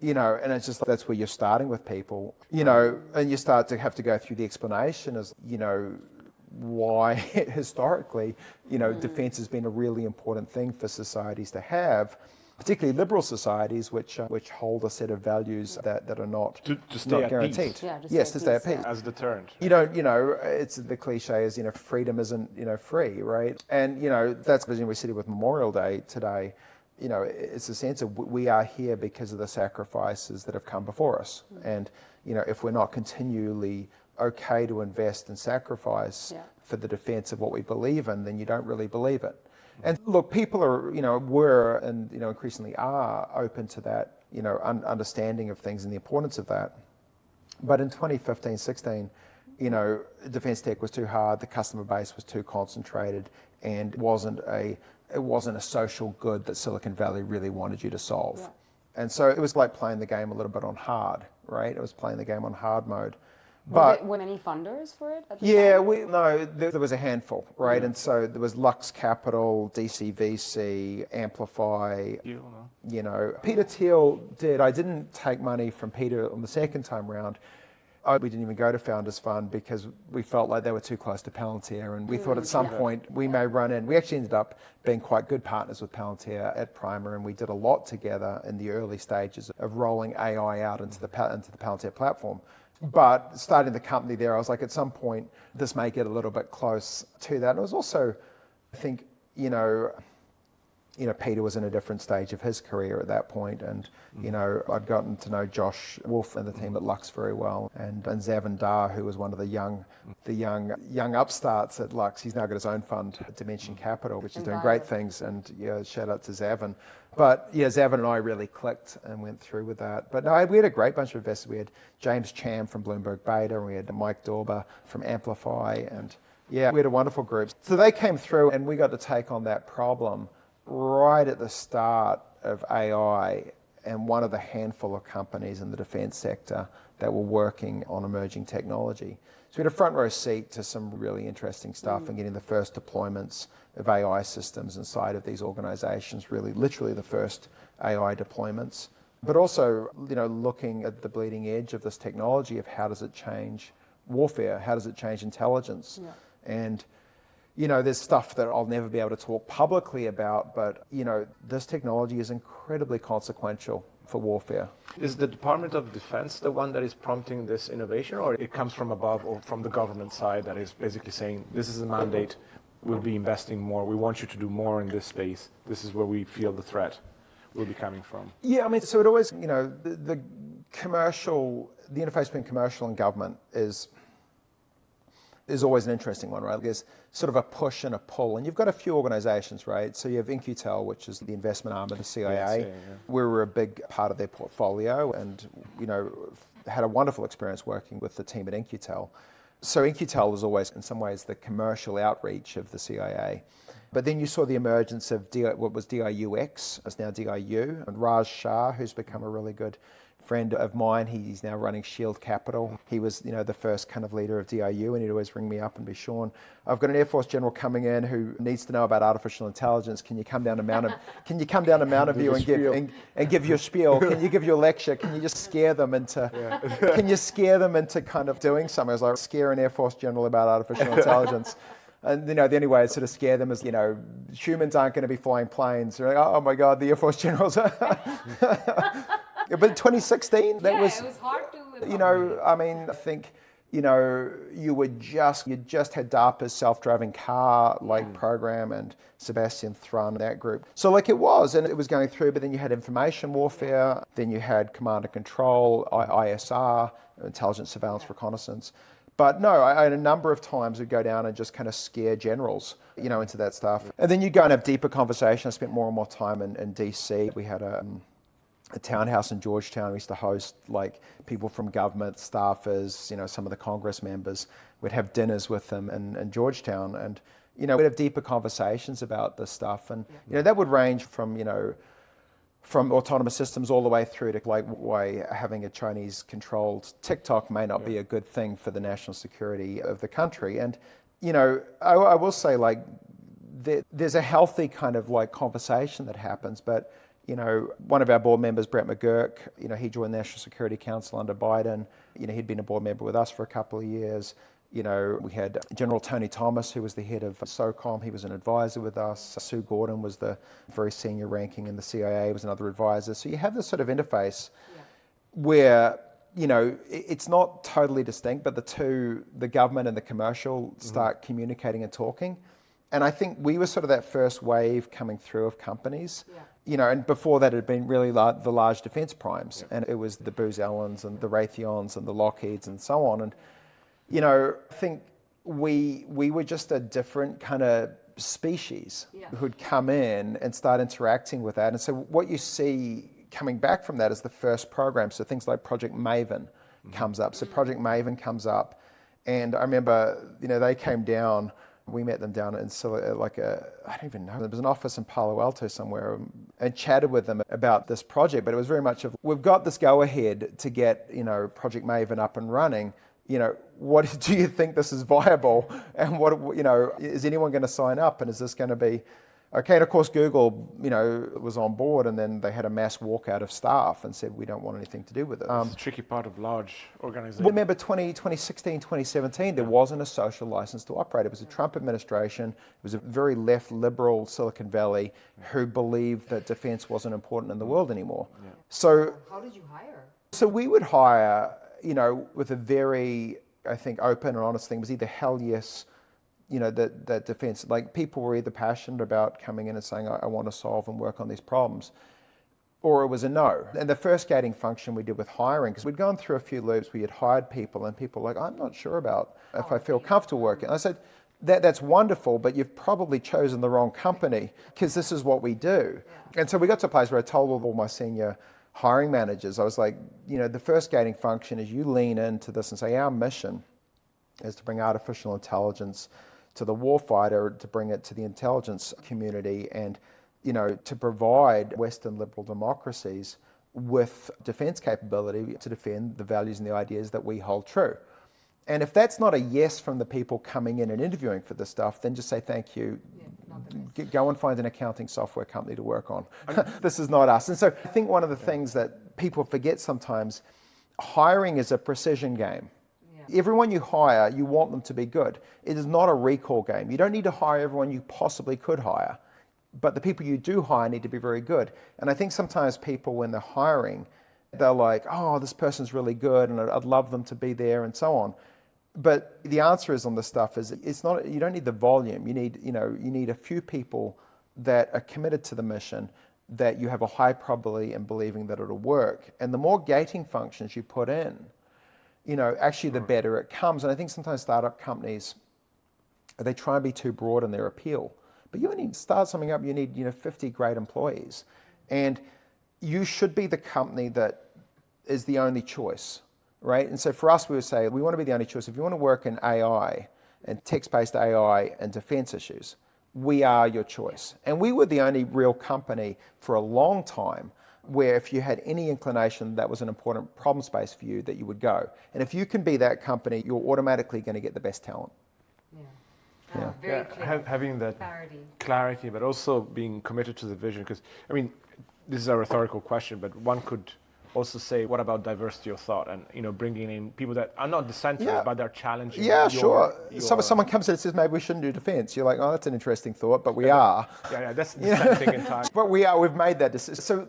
And it's just that's where you're starting with people, and you start to have to go through the explanation as, why historically, defense has been a really important thing for societies to have, particularly liberal societies, which hold a set of values that are not guaranteed. To stay at peace. As a deterrent. It's the cliche is, freedom isn't, free, right? And, that's because we see it with Memorial Day today. It's a sense of we are here because of the sacrifices that have come before us. And, if we're not continually okay to invest and sacrifice for the defense of what we believe in, then you don't really believe it. And look, people are, were and, increasingly are open to that, understanding of things and the importance of that. But in 2015, 16, defense tech was too hard, the customer base was too concentrated, and it wasn't a social good that Silicon Valley really wanted you to solve. Yeah. And so it was like playing the game a little bit on hard, right? It was playing the game on hard mode. But were there any funders for it at the time? There was a handful, right? Mm-hmm. And so there was Lux Capital, DCVC, Amplify. Peter Thiel did. I didn't take money from Peter on the second time round. We didn't even go to Founders Fund because we felt like they were too close to Palantir, and we thought at some point we may run in. We actually ended up being quite good partners with Palantir at Primer, and we did a lot together in the early stages of rolling AI out into the Palantir platform. But starting the company there, I was like, at some point, this may get a little bit close to that. And it was also, I think, Peter was in a different stage of his career at that point, and I'd gotten to know Josh Wolf and the team at Lux very well, and Zavin Dar, who was one of the young upstarts at Lux. He's now got his own fund, Dimension Capital, which is doing great things, and shout out to Zavin. But Zavin and I really clicked and went through with that. But no, we had a great bunch of investors. We had James Cham from Bloomberg Beta, and we had Mike Dorber from Amplify, and we had a wonderful group. So they came through, and we got to take on that problem right at the start of AI, and one of the handful of companies in the defense sector that were working on emerging technology. So we had a front row seat to some really interesting stuff and getting the first deployments of AI systems inside of these organizations, really literally the first AI deployments. But also, looking at the bleeding edge of this technology of how does it change warfare, how does it change intelligence? Yeah. And there's stuff that I'll never be able to talk publicly about, but, this technology is incredibly consequential for warfare. Is the Department of Defense the one that is prompting this innovation, or it comes from above or from the government side that is basically saying, this is a mandate, we'll be investing more, we want you to do more in this space, this is where we feel the threat will be coming from? Yeah, so it always, the interface between commercial and government is always an interesting one, right? There's sort of a push and a pull, and you've got a few organizations, right? So you have In-Q-Tel, which is the investment arm of the CIA. We were a big part of their portfolio, and had a wonderful experience working with the team at In-Q-Tel. So In-Q-Tel was always, in some ways, the commercial outreach of the CIA. But then you saw the emergence of what was DIUX, is now DIU, and Raj Shah, who's become a really good friend of mine. He's now running Shield Capital. He was, the first kind of leader of DIU, and he'd always ring me up and be, Sean, I've got an Air Force general coming in who needs to know about artificial intelligence. Can you come down to Mountain View and give your spiel? Can you give your lecture? Can you just scare them into kind of doing something? I was like, scare an Air Force general about artificial intelligence. And the only way to sort of scare them is, humans aren't going to be flying planes. They're like, oh my God, the Air Force generals. But in 2016, it was hard to. I think, you just had DARPA's self-driving car program and Sebastian Thrun, that group. So it was going through, but then you had information warfare, then you had command and control, ISR, intelligence, surveillance, reconnaissance. But no, I had a number of times would go down and just kind of scare generals, into that stuff. And then you go and have deeper conversation. I spent more and more time in DC. We had a townhouse in Georgetown. We used to host people from government, staffers, some of the Congress members. We'd have dinners with them in Georgetown, and we'd have deeper conversations about this stuff. And that would range from from autonomous systems all the way through to like why having a Chinese-controlled TikTok may not be a good thing for the national security of the country. And, you know, I will say, like, there's a healthy kind of like conversation that happens, but, you know, one of our board members, Brett McGurk, you know, he joined the National Security Council under Biden. You know, he'd been a board member with us for a couple of years. You know, we had General Tony Thomas, who was the head of SOCOM. He was an advisor with us. Sue Gordon was the very senior ranking in the CIA, was another advisor. So you have this sort of interface where, you know, it's not totally distinct, but the government and the commercial start communicating and talking. And I think we were sort of that first wave coming through of companies. You know, and before that it had been really the large defense primes. And it was the Booz Allens and the Raytheons and the Lockheeds and so on. And, you know, I think we were just a different kind of species who'd come in and start interacting with that. And so what you see coming back from that is the first program. So things like Project Maven comes up. So Project Maven comes up. And I remember, you know, they came down. We met them down in I don't even know, there was an office in Palo Alto somewhere, and chatted with them about this project. But it was very much of, we've got this go ahead to get, you know, Project Maven up and running. You know, what do you think this is viable? And what, you know, is anyone going to sign up? And is this going to be okay? And of course, Google, you know, was on board, and then they had a mass walkout of staff and said, we don't want anything to do with it. It's a tricky part of large organizations. Remember 2016, 2017, there wasn't a social license to operate. It was a Trump administration. It was a very left liberal Silicon Valley who believed that defense wasn't important in the world anymore. So how did you hire? So we would hire, you know, with a very, I think, open and honest thing. It was either hell yes, you know, that defense, like people were either passionate about coming in and saying, I want to solve and work on these problems, or it was a no. And the first gating function we did with hiring, because we'd gone through a few loops, we had hired people and people were like, I'm not sure about if I feel comfortable working. And I said, that's wonderful, but you've probably chosen the wrong company, because this is what we do. And so we got to a place where I told all my senior hiring managers, I was like, you know, the first gating function is you lean into this and say, our mission is to bring artificial intelligence to the warfighter, to bring it to the intelligence community, and, you know, to provide Western liberal democracies with defense capability to defend the values and the ideas that we hold true. And if that's not a yes from the people coming in and interviewing for this stuff, then just say thank you. Go and find an accounting software company to work on. This is not us. And so I think one of the things that people forget sometimes, hiring is a precision game. Everyone you hire, you want them to be good. It is not a recall game. You don't need to hire everyone you possibly could hire, but the people you do hire need to be very good. And I think sometimes people, when they're hiring, they're like, oh, this person's really good and I'd love them to be there and so on. But the answer is on this stuff is it's not, you don't need the volume. You need a few people that are committed to the mission, that you have a high probability in believing that it'll work. And the more gating functions you put in, you know, actually the better it comes. And I think sometimes startup companies, they try and be too broad in their appeal. But you only need to start something up, you need, you know, 50 great employees. And you should be the company that is the only choice, right? And so for us, we would say, we want to be the only choice. If you want to work in AI and text-based AI and defense issues, we are your choice. And we were the only real company for a long time where if you had any inclination that was an important problem space for you, that you would go. And if you can be that company, you're automatically going to get the best talent. Very clear. Having that clarity, but also being committed to the vision. Because, I mean, this is a rhetorical question, but one could also say, what about diversity of thought? And, you know, bringing in people that are not dissenters, but they're challenging. Sure. Someone comes in and says, maybe we shouldn't do defense. You're like, oh, that's an interesting thought, but we are. That's dissenting in time. But we've made that decision. So,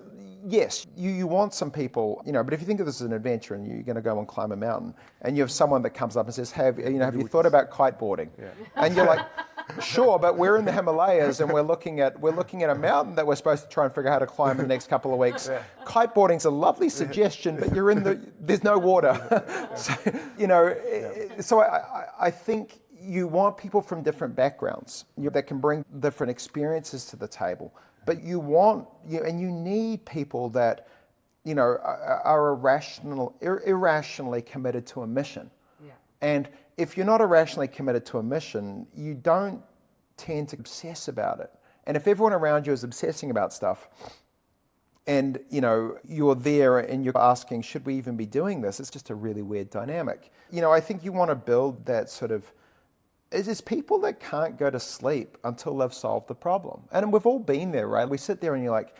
yes, you want some people, you know, but if you think of this as an adventure and you're going to go and climb a mountain and you have someone that comes up and says, have you thought about kiteboarding? And you're like, sure, but we're in the Himalayas and we're looking at a mountain that we're supposed to try and figure out how to climb in the next couple of weeks. Kiteboarding's a lovely suggestion, but there's no water. So, you know, so I think you want people from different backgrounds that can bring different experiences to the table. But you need people that, you know, are irrationally committed to a mission. And if you're not irrationally committed to a mission, you don't tend to obsess about it. And if everyone around you is obsessing about stuff, and you're there and you're asking, should we even be doing this? It's just a really weird dynamic. I think you want to build that sort of, it's people that can't go to sleep until they've solved the problem. And we've all been there, right? We sit there and you're like,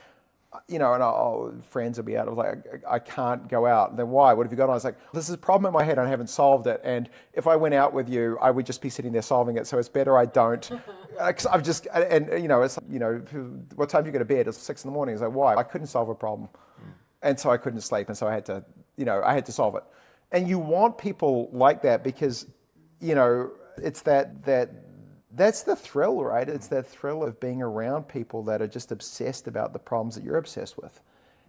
and friends will be out. I was like, I can't go out. And then why? What have you got on? I was like, this is a problem in my head and I haven't solved it. And if I went out with you, I would just be sitting there solving it. So it's better I don't. Cause I've just, it's, what time do you go to bed? It's 6 a.m. It's like, why? I couldn't solve a problem. And so I couldn't sleep. And so I had to solve it. And you want people like that because, it's that's the thrill, right? It's that thrill of being around people that are just obsessed about the problems that you're obsessed with.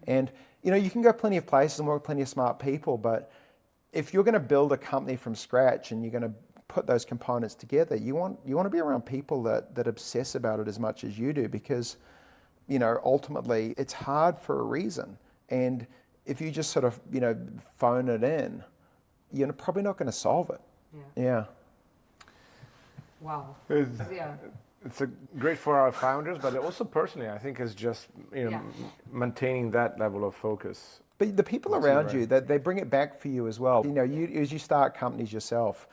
And, you can go plenty of places and work with plenty of smart people, but if you're going to build a company from scratch and you're going to put those components together, you want to be around people that obsess about it as much as you do, because, ultimately it's hard for a reason. And if you just sort of, phone it in, you're probably not going to solve it. Yeah. Wow. It's great for our founders, but also personally, I think it's just maintaining that level of focus. But the people around you, they bring it back for you as well. As you start companies yourself,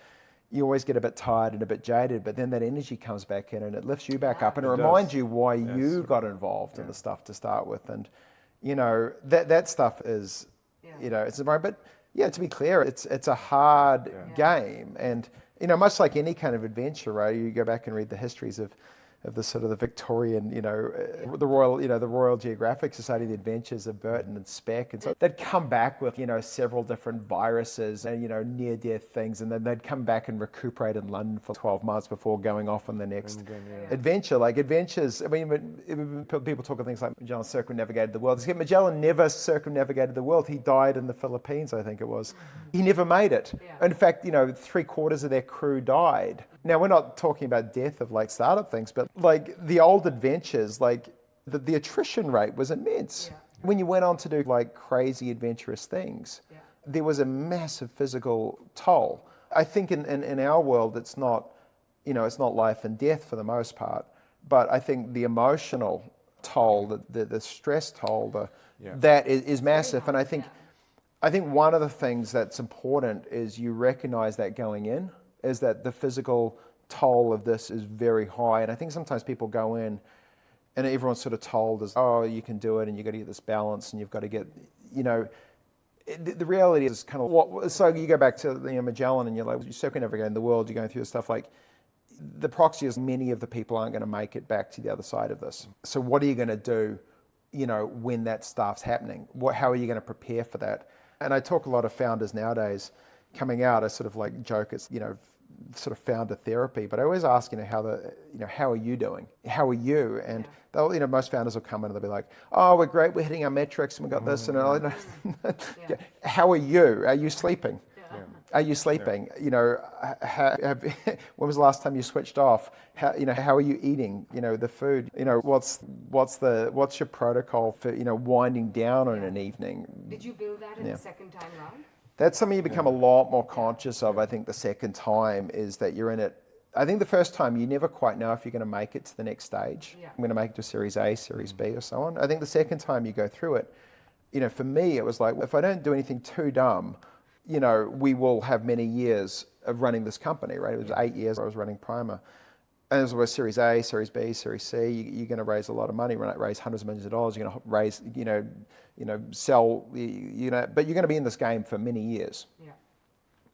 you always get a bit tired and a bit jaded, but then that energy comes back in and it lifts you back up and it reminds you why you got involved in the stuff to start with. And that stuff is, it's environment. But to be clear, it's a hard game. And much like any kind of adventure, right? You go back and read the histories of the sort of the Victorian, the Royal Geographic Society, the adventures of Burton and Speck, and so they'd come back with several different viruses and near-death things, and then they'd come back and recuperate in London for 12 months before going off on the next adventure. Like adventures, I mean, people talk of things like Magellan circumnavigated the world. Magellan never circumnavigated the world. He died in the Philippines, I think it was. He never made it. In fact, 3/4 of their crew died. Now, we're not talking about death of like startup things, but like the old adventures, like the attrition rate was immense. When you went on to do like crazy adventurous things, there was a massive physical toll. I think in our world, it's not life and death for the most part, but I think the emotional toll, the stress toll, that is massive. And I think one of the things that's important is you recognize that going in, is that the physical toll of this is very high. And I think sometimes people go in and everyone's sort of told as, oh, you can do it and you've got to get this balance and you've got to get, the reality is kind of so you go back to Magellan and you're like, you're circumnavigating the world, you're going through this stuff, like the proxy is many of the people aren't going to make it back to the other side of this. So what are you going to do, when that stuff's happening? How are you going to prepare for that? And I talk a lot of founders nowadays coming out, I sort of like joke, it's, sort of founder therapy, but I always ask, how are you doing? How are you? And they'll, most founders will come in and they'll be like, oh, we're great, we're hitting our metrics and we got this. And how are you? Are you sleeping? Are you sleeping? When was the last time you switched off? How are you eating? The food. What's your protocol for winding down on an evening? Did you build that in the second time round? That's something you become a lot more conscious of. I think the second time is that you're in it. I think the first time you never quite know if you're going to make it to the next stage. I'm going to make it to Series A, Series B, or so on. I think the second time you go through it, for me it was like, if I don't do anything too dumb, we will have many years of running this company, right? It was 8 years I was running Primer. And as well as Series A, Series B, Series C, you're going to raise a lot of money, raise hundreds of millions of dollars. You're going to raise, sell, but you're going to be in this game for many years.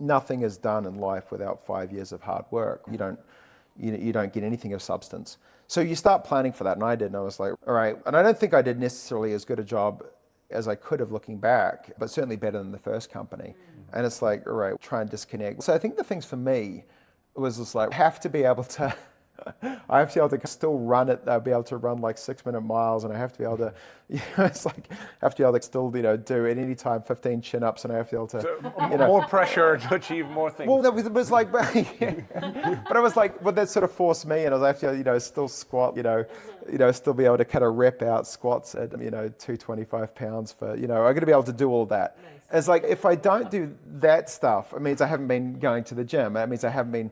Nothing is done in life without 5 years of hard work. You don't get anything of substance. So you start planning for that, and I did. And I was like, all right. And I don't think I did necessarily as good a job as I could have looking back, but certainly better than the first company. And it's like, all right, try and disconnect. So I think the things for me was just like, I have to be able to still run it. I'll be able to run like 6-minute miles, and I have to be able to, it's like, I have to be able to still, do at any time 15 chin-ups, and I have to be able to, so, more pressure to achieve more things. Well, it was like, but I was like, well, that sort of forced me, and I was have to, still squat, still be able to kind of rep out squats at, 225 pounds for, I'm going to be able to do all that. Nice. It's like, if I don't do that stuff, it means I haven't been going to the gym. That means I haven't been.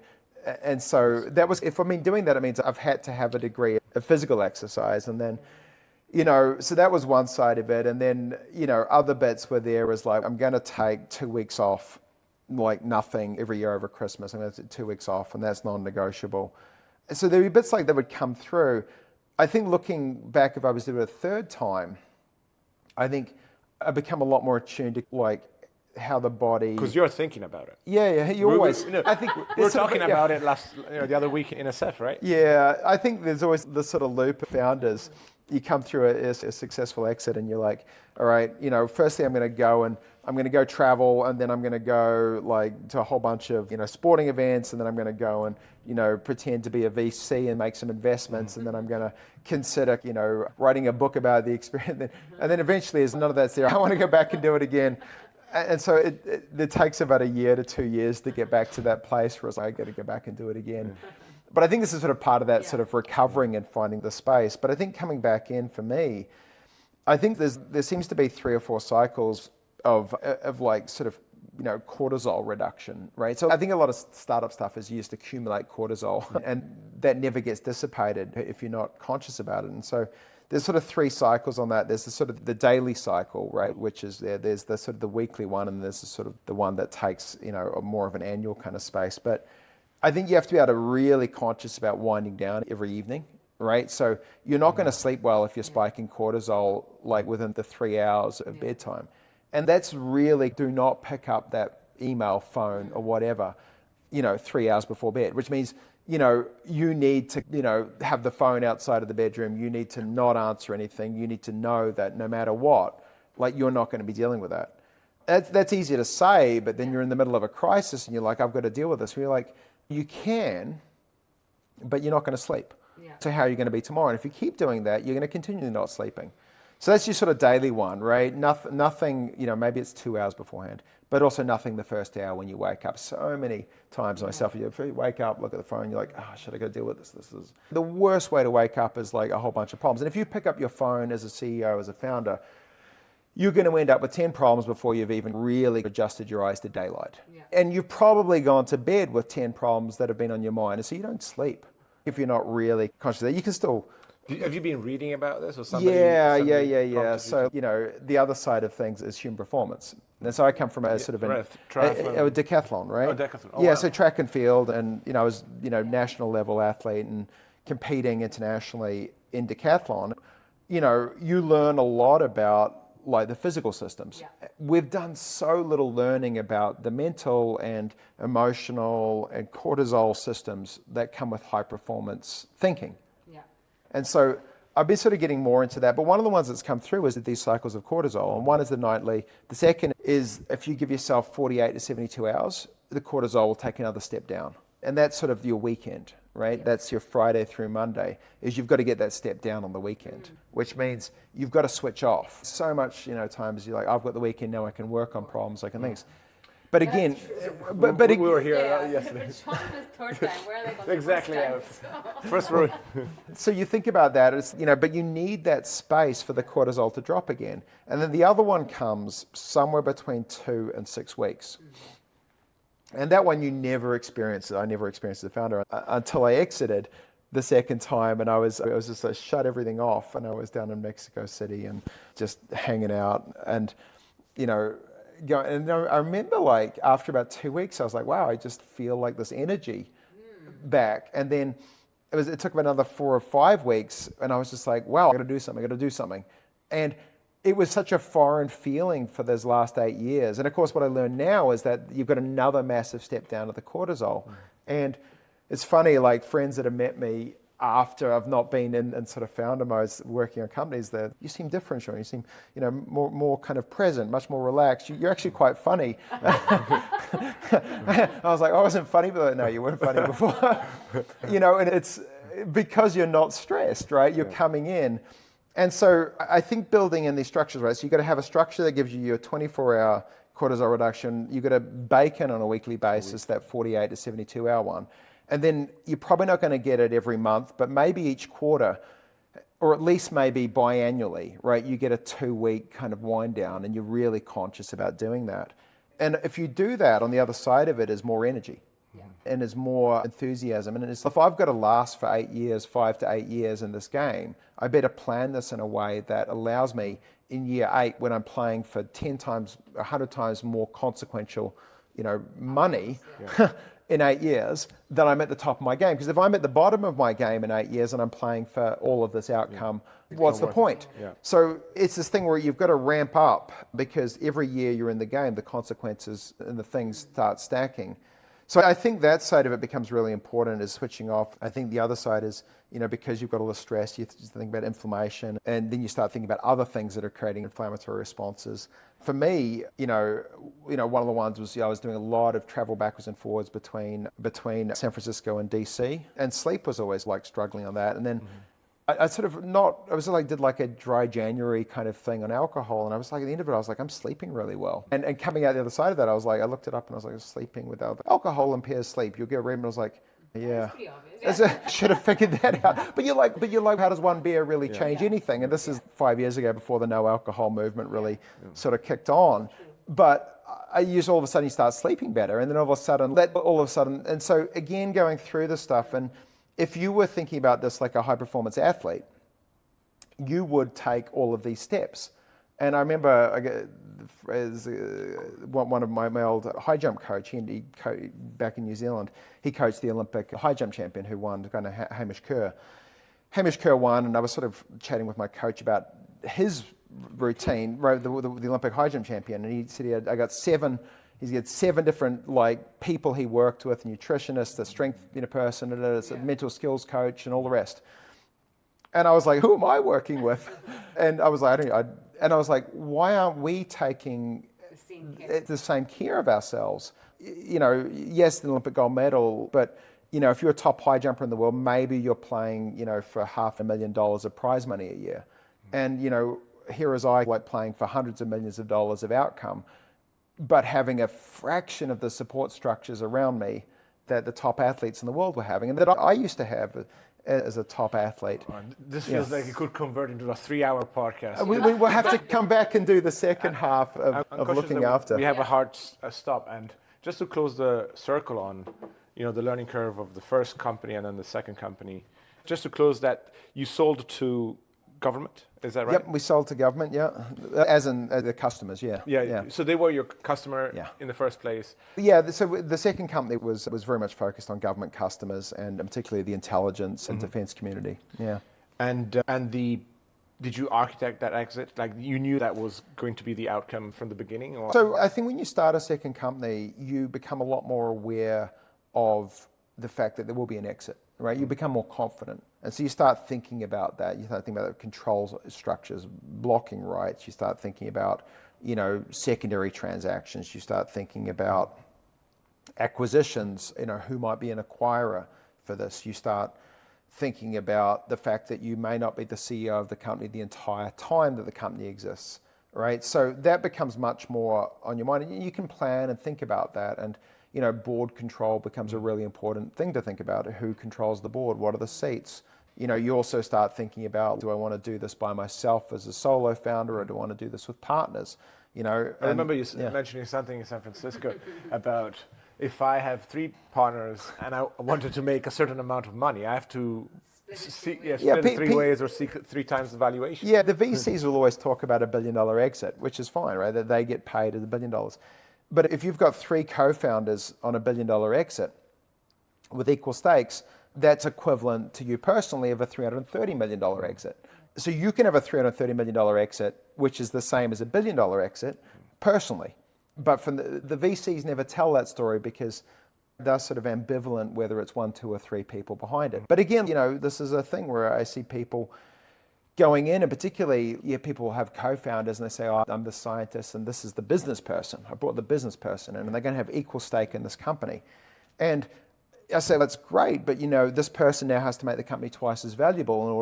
And so that was, if I've been doing that, it means I've had to have a degree of physical exercise. And then, So that was one side of it. And then, other bits were there was like, I'm going to take 2 weeks off, like nothing every year over Christmas. I'm going to take 2 weeks off, and that's non-negotiable. So there were bits like that would come through. I think looking back, if I was to do it a third time, I think I become a lot more attuned to like how the body. Because you're thinking about it. Yeah, you always. I think we were talking about it the other week in SF, right? Yeah, I think there's always this sort of loop of founders. You come through a successful exit, and you're like, all right, firstly I'm going to go and I'm going to go travel, and then I'm going to go like to a whole bunch of sporting events, and then I'm going to go and pretend to be a VC and make some investments, and then I'm going to consider writing a book about the experience, and then eventually, as none of that's there, I want to go back and do it again. And so it takes about a year to 2 years to get back to that place where it's like, I got to go back and do it again. But I think this is sort of part of that sort of recovering and finding the space. But I think coming back in for me, I think there seems to be 3 or 4 cycles of like sort of cortisol reduction, right? So I think a lot of startup stuff is used to accumulate cortisol, and that never gets dissipated if you're not conscious about it. And so there's sort of 3 cycles on that. There's the sort of the daily cycle, right, which is there. There's the sort of the weekly one, and there's the sort of the one that takes more of an annual kind of space. But I think you have to be able to really conscious about winding down every evening, right? So you're not going to sleep well if you're spiking cortisol like within the 3 hours of bedtime. And that's really, do not pick up that email, phone, or whatever, 3 hours before bed, which means, you need to, have the phone outside of the bedroom. You need to not answer anything. You need to know that no matter what, like you're not going to be dealing with that. That's easier to say, but then you're in the middle of a crisis and you're like, I've got to deal with this. We're like, you can, but you're not going to sleep. Yeah. So how are you going to be tomorrow? And if you keep doing that, you're going to continue not sleeping. So that's your sort of daily one, right? Nothing, maybe it's 2 hours beforehand, but also nothing the first hour when you wake up. So many times myself, you wake up, look at the phone, you're like, should I go deal with this? This is the worst way to wake up, is like a whole bunch of problems. And if you pick up your phone as a CEO, as a founder, you're going to end up with 10 problems before you've even really adjusted your eyes to daylight. Yeah. And you've probably gone to bed with 10 problems that have been on your mind. And so you don't sleep if you're not really conscious of that. You can still... Have you been reading about this, or somebody? Yeah. So, the other side of things is human performance. And so I come from a sort of a decathlon, right? Oh, decathlon. Oh, yeah, wow. So track and field, and, I was, national level athlete and competing internationally in decathlon. You learn a lot about like the physical systems. Yeah. We've done so little learning about the mental and emotional and cortisol systems that come with high performance thinking. Yeah. And so I've been sort of getting more into that, but one of the ones that's come through is these cycles of cortisol, and one is the nightly. The second is if you give yourself 48 to 72 hours, the cortisol will take another step down. And that's sort of your weekend, right? Yeah. That's your Friday through Monday, is you've got to get that step down on the weekend, which means you've got to switch off. So much, times you're like, I've got the weekend, now I can work on problems, I can things. But again, but we were here yesterday. Sean was third time. Where are they going? Exactly. First row. So you think about that, it's, but you need that space for the cortisol to drop again. And then the other one comes somewhere between 2 and 6 weeks. And that one you never experienced. I never experienced as a founder until I exited the second time, and I was just like, shut everything off, and I was down in Mexico City and just hanging out, and and I remember like after about 2 weeks, I was like, wow, I just feel like this energy back, and then it took about another 4 or 5 weeks, and I was just like, wow, I got to do something, and it was such a foreign feeling for those last 8 years. And of course, what I learned now is that you've got another massive step down to the cortisol. And it's funny, like friends that have met me after I've not been in sort of founder mode working on companies, that you seem different, Sean. You seem, more kind of present, much more relaxed. You're actually quite funny. I was like, I wasn't funny, but no, you weren't funny before. And it's because you're not stressed, right? You're coming in. And so I think building in these structures, right? So you've got to have a structure that gives you a 24-hour cortisol reduction. You've got to bake in on a weekly basis that 48 to 72-hour one. And then you're probably not going to get it every month, but maybe each quarter, or at least maybe biannually, right? You get a 2-week kind of wind down, and you're really conscious about doing that. And if you do that, on the other side of it is more energy. Yeah. and there's more enthusiasm. And it's, if I've got to last for 8 years, 5 to 8 years in this game, I better plan this in a way that allows me in year 8, when I'm playing for 10 times, 100 times more consequential, money in 8 years, then I'm at the top of my game. Because if I'm at the bottom of my game in 8 years and I'm playing for all of this outcome, what's the point? So it's this thing where you've got to ramp up, because every year you're in the game, the consequences and the things start stacking. So I think that side of it becomes really important, is switching off. I think the other side is, because you've got all the stress, you think about inflammation, and then you start thinking about other things that are creating inflammatory responses. For me, one of the ones was I was doing a lot of travel backwards and forwards between San Francisco and DC, and sleep was always like struggling on that. And then I did like a dry January kind of thing on alcohol, and I was like, at the end of it, I was like, I'm sleeping really well. And coming out the other side of that, I was like, I looked it up and I was like, sleeping without alcohol impairs sleep. You'll get read, and I was like, yeah. Should have figured that out. But you're like, how does one beer really change anything? And this is 5 years ago, before the no alcohol movement really sort of kicked on. But all of a sudden you start sleeping better, and then all of a sudden, and so again, going through this stuff, and if you were thinking about this like a high performance athlete, you would take all of these steps. And I remember one of my old high jump coach, he back in New Zealand, he coached the Olympic high jump champion who won, kind of Hamish Kerr. Hamish Kerr won, and I was sort of chatting with my coach about his routine, the Olympic high jump champion, and he said he's got 7 different people he worked with, nutritionists, a strength person, a mental skills coach, and all the rest. And I was like, who am I working with? And I was like, why aren't we taking the same care of ourselves? Yes, the Olympic gold medal, but if you're a top high jumper in the world, maybe you're playing, for $500,000 of prize money a year. And, here was I playing for hundreds of millions of dollars of outcome, but having a fraction of the support structures around me that the top athletes in the world were having, and that I used to have as a top athlete. This feels like it could convert into a 3-hour podcast. We will have to come back and do the second half of looking after. We have a hard stop, and just to close the circle on, the learning curve of the first company and then the second company, just to close that, you sold to government, is that right? Yep, we sold to government, as in the customers, Yeah. So they were your customer in the first place. Yeah, so the second company was very much focused on government customers, and particularly the intelligence and defense community. Yeah. And did you architect that exit? Like, you knew that was going to be the outcome from the beginning? Or? So I think when you start a second company, you become a lot more aware of the fact that there will be an exit, right? You become more confident. And so you start thinking about that. You start thinking about control structures, blocking rights. You start thinking about, secondary transactions. You start thinking about acquisitions, who might be an acquirer for this. You start thinking about the fact that you may not be the CEO of the company the entire time that the company exists, right? So that becomes much more on your mind. And you can plan and think about that. And board control becomes a really important thing to think about. Who controls the board? What are the seats? You also start thinking about, do I want to do this by myself as a solo founder, or do I want to do this with partners? I remember you mentioning something in San Francisco about, if I have 3 partners and I wanted to make a certain amount of money, I have to split it 3 ways or seek 3 times the valuation. Yeah, the VCs will always talk about $1 billion exit, which is fine, right? That they get paid at $1 billion. But if you've got 3 co-founders on $1 billion exit with equal stakes, that's equivalent to you personally of a $330 million exit. So you can have a $330 million exit, which is the same as $1 billion exit personally. But from the VCs never tell that story, because they're sort of ambivalent whether it's 1, 2, or 3 people behind it. But again, this is a thing where I see people going in, and particularly, people have co-founders and they say, I'm the scientist and this is the business person. I brought the business person in, and they're going to have equal stake in this company. And I say, that's great, but this person now has to make the company twice as valuable in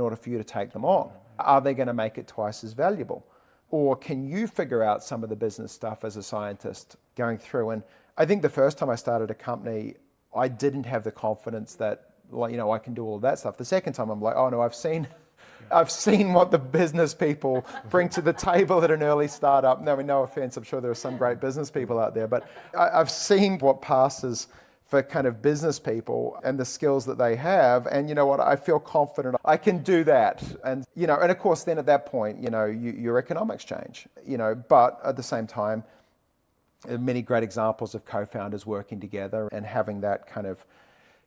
order for you to take them on. Are they going to make it twice as valuable? Or can you figure out some of the business stuff as a scientist going through? And I think the first time I started a company, I didn't have the confidence that, I can do all of that stuff. The second time I'm like, oh no, I've seen what the business people bring to the table at an early startup. No offense, I'm sure there are some great business people out there, but I've seen what passes for kind of business people and the skills that they have. And you know what, I feel confident I can do that. And, you know, and of course then at that point, you know, your economics change, you know, but at the same time, there are many great examples of co-founders working together and having that kind of,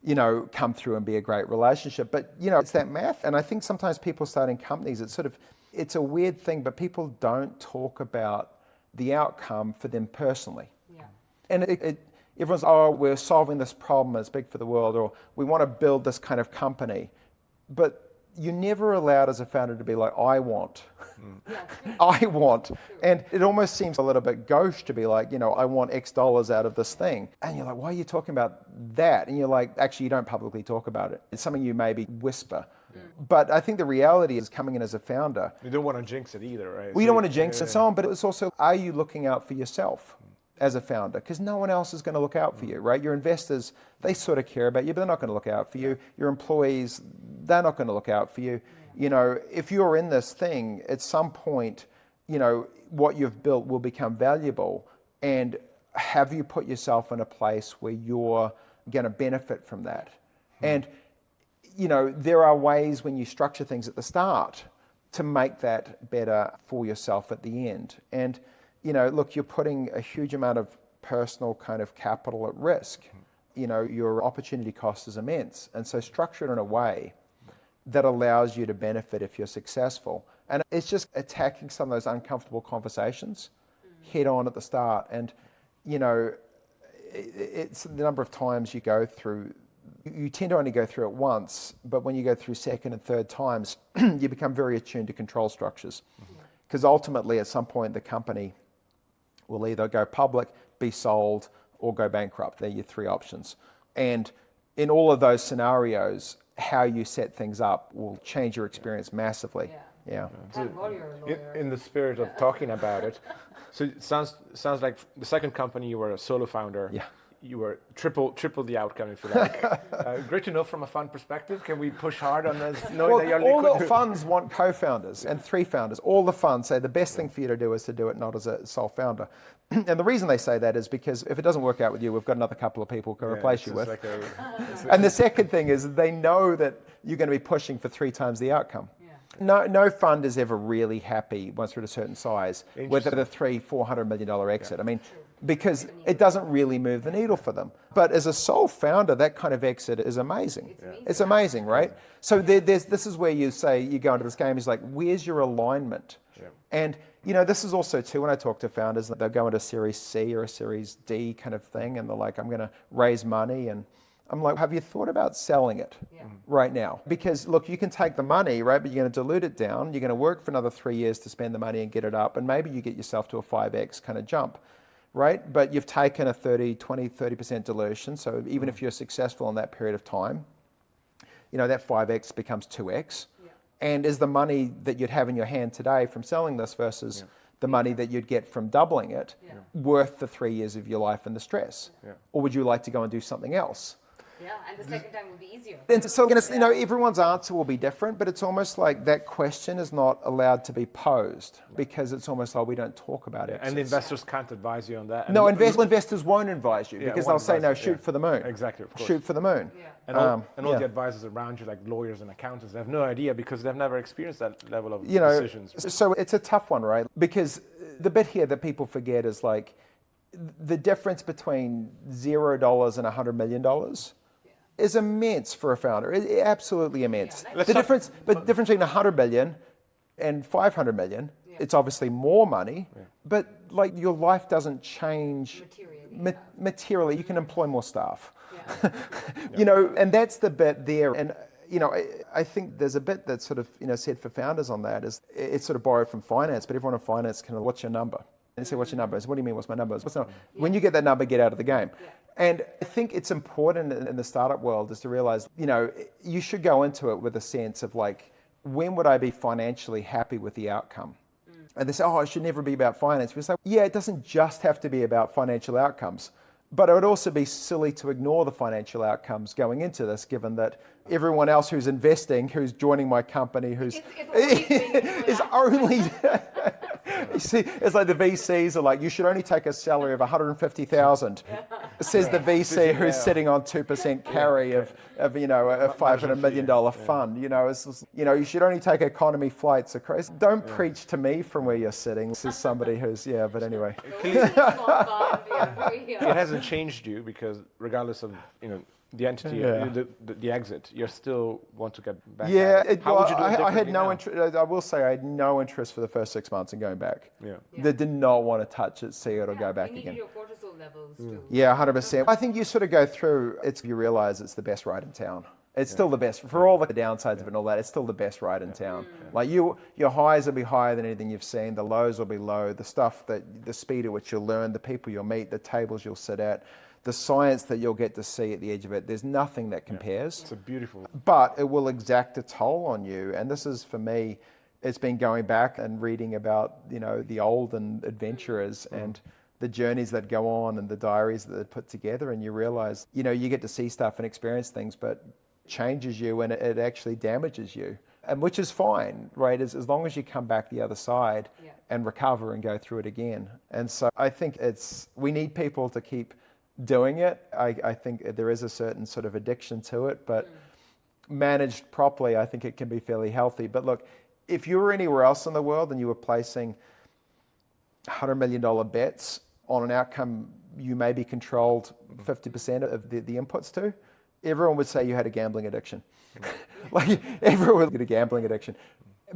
you know, come through and be a great relationship. But, you know, it's that math. And I think sometimes people starting companies, it's a weird thing, but people don't talk about the outcome for them personally. Yeah. And everyone's, oh, we're solving this problem, it's big for the world, or we want to build this kind of company. But you're never allowed as a founder to be like, I want. I want. And it almost seems a little bit gauche to be like, you know, I want X dollars out of this thing. And you're like, why are you talking about that? And you're like, actually, you don't publicly talk about it. It's something you maybe whisper. Yeah. But I think the reality is coming in as a founder. You don't want to jinx it either, right? Well, you don't want to jinx and so on, but it's also, are you looking out for yourself as a founder? Because no one else is going to look out for you, right? Your investors, they sort of care about you, but they're not going to look out for you. Your employees, they're not going to look out for you. You know, if you're in this thing, at some point, you know, what you've built will become valuable. And have you put yourself in a place where you're going to benefit from that? And, you know, there are ways when you structure things at the start to make that better for yourself at the end. And, you know, look, you're putting a huge amount of personal kind of capital at risk. You know, your opportunity cost is immense. And so structure it in a way that allows you to benefit if you're successful. And it's just attacking some of those uncomfortable conversations head on at the start. And, you know, it's the number of times you go through, you tend to only go through it once, but when you go through second and third times, you become very attuned to control structures. Because ultimately, at some point, the company will either go public, be sold, or go bankrupt. They're your three options. And in all of those scenarios, how you set things up will change your experience massively. Yeah. In the spirit of talking about it, so it sounds like the second company you were a solo founder. Yeah. You were triple the outcome, if you like. Great to know from a fund perspective. Can we push hard on this? Well, that you're all the funds want co-founders and three founders. All the funds say the best thing for you to do is to do it not as a sole founder. And the reason they say that is because if it doesn't work out with you, we've got another couple of people who can replace you with. And the second thing is they know that you're going to be pushing for 3 times the outcome. No fund is ever really happy once we're at a certain size with a $300-400 million exit. I mean, because it doesn't really move the needle for them. But as a sole founder, that kind of exit is amazing. It's amazing, right? So this is where you say, you go into this game, is like, where's your alignment? And, you know, this is also too, when I talk to founders, they'll go into a Series C or a Series D kind of thing, and they're like, I'm going to raise money, and I'm like, have you thought about selling it right now? Because look, you can take the money, right? But you're going to dilute it down. You're going to work for another 3 years to spend the money and get it up. And maybe you get yourself to a 5X kind of jump, right? But you've taken a 30% dilution. So even if you're successful in that period of time, you know, that 5X becomes 2X. And is the money that you'd have in your hand today from selling this versus the money that you'd get from doubling it worth the 3 years of your life and the stress? Or would you like to go and do something else? Yeah, and the second time will be easier. And so, you know, everyone's answer will be different, but it's almost like that question is not allowed to be posed because it's almost like we don't talk about it. And the investors can't advise you on that. No, investors won't advise you because they'll say, no, shoot for the moon. Exactly, of course. Shoot for the moon. And all the advisors around you, like lawyers and accountants, they have no idea because they've never experienced that level of decisions. So it's a tough one, right? Because the bit here that people forget is like the difference between $0 and $100 million is immense for a founder. Absolutely immense. The difference between 100 million and 500 million, it's obviously more money, but like your life doesn't change materially. You can employ more staff. You know, and that's the bit there. And you know, I think there's a bit that's sort of, you know, said for founders on that is it's sort of borrowed from finance, but everyone in finance can, what's your number? And they say, what's your number? I say, what do you mean, what's my number? When you get that number, get out of the game. And I think it's important in the startup world is to realize, you know, you should go into it with a sense of like, when would I be financially happy with the outcome? And they say, oh, it should never be about finance. We say, yeah, it doesn't just have to be about financial outcomes. But it would also be silly to ignore the financial outcomes going into this, given that everyone else who's investing, who's joining my company, who's is only You see, it's like the VCs are like, you should only take a salary of 150,000. Says the VC who's sitting on 2% carry of a $500 million fund. You should only take economy flights across. Don't preach to me from where you're sitting. This is somebody who's, but anyway. It hasn't changed you because regardless of, the entity, the exit, you still want to get back. How would you do it I had no interest. I will say I had no interest for the first 6 months in going back. They did not want to touch it, see it, or go back again. Your cortisol levels too. Yeah, 100%. I think you sort of go through. You realize it's the best ride in town. It's still the best for all the downsides of it and all that. It's still the best ride in town. Like your highs will be higher than anything you've seen. The lows will be low. The speed at which you'll learn, the people you'll meet, the tables you'll sit at. The science that you'll get to see at the edge of it, there's nothing that compares. It's a beautiful. But it will exact a toll on you. And this is, for me, it's been going back and reading about, the olden adventurers and the journeys that go on and the diaries that they put together. And you realize, you get to see stuff and experience things, but it changes you and it actually damages you. And which is fine, right? As long as you come back the other side and recover and go through it again. And so I think we need people to keep doing it. I think there is a certain sort of addiction to it, but managed properly, I think it can be fairly healthy. But look, if you were anywhere else in the world and you were placing $100 million bets on an outcome you maybe controlled 50% of the inputs to, everyone would say you had a gambling addiction. Like everyone would get a gambling addiction.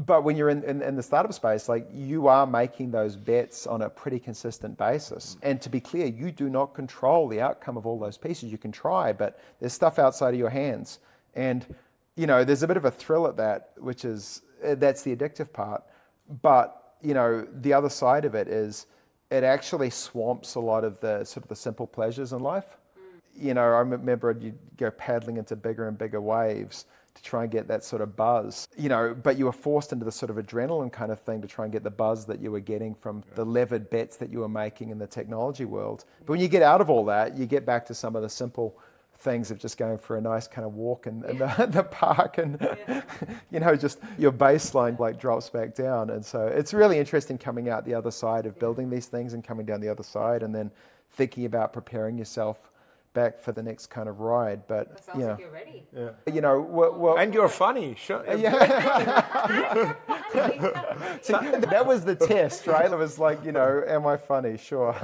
But when you're in the startup space, like you are making those bets on a pretty consistent basis. And to be clear, you do not control the outcome of all those pieces. You can try, but there's stuff outside of your hands. And, there's a bit of a thrill at that, that's the addictive part. But, the other side of it is it actually swamps a lot of the sort of the simple pleasures in life. I remember you'd go paddling into bigger and bigger waves to try and get that sort of buzz, but you were forced into the sort of adrenaline kind of thing to try and get the buzz that you were getting from the levered bets that you were making in the technology world. But when you get out of all that, you get back to some of the simple things of just going for a nice kind of walk in the park and, just your baseline drops back down. And so it's really interesting coming out the other side of building these things and coming down the other side and then thinking about preparing yourself back for the next kind of ride. But that sounds like you're ready. Well, and you're funny. Sure. So that was the test, right? It was like, am I funny? Sure.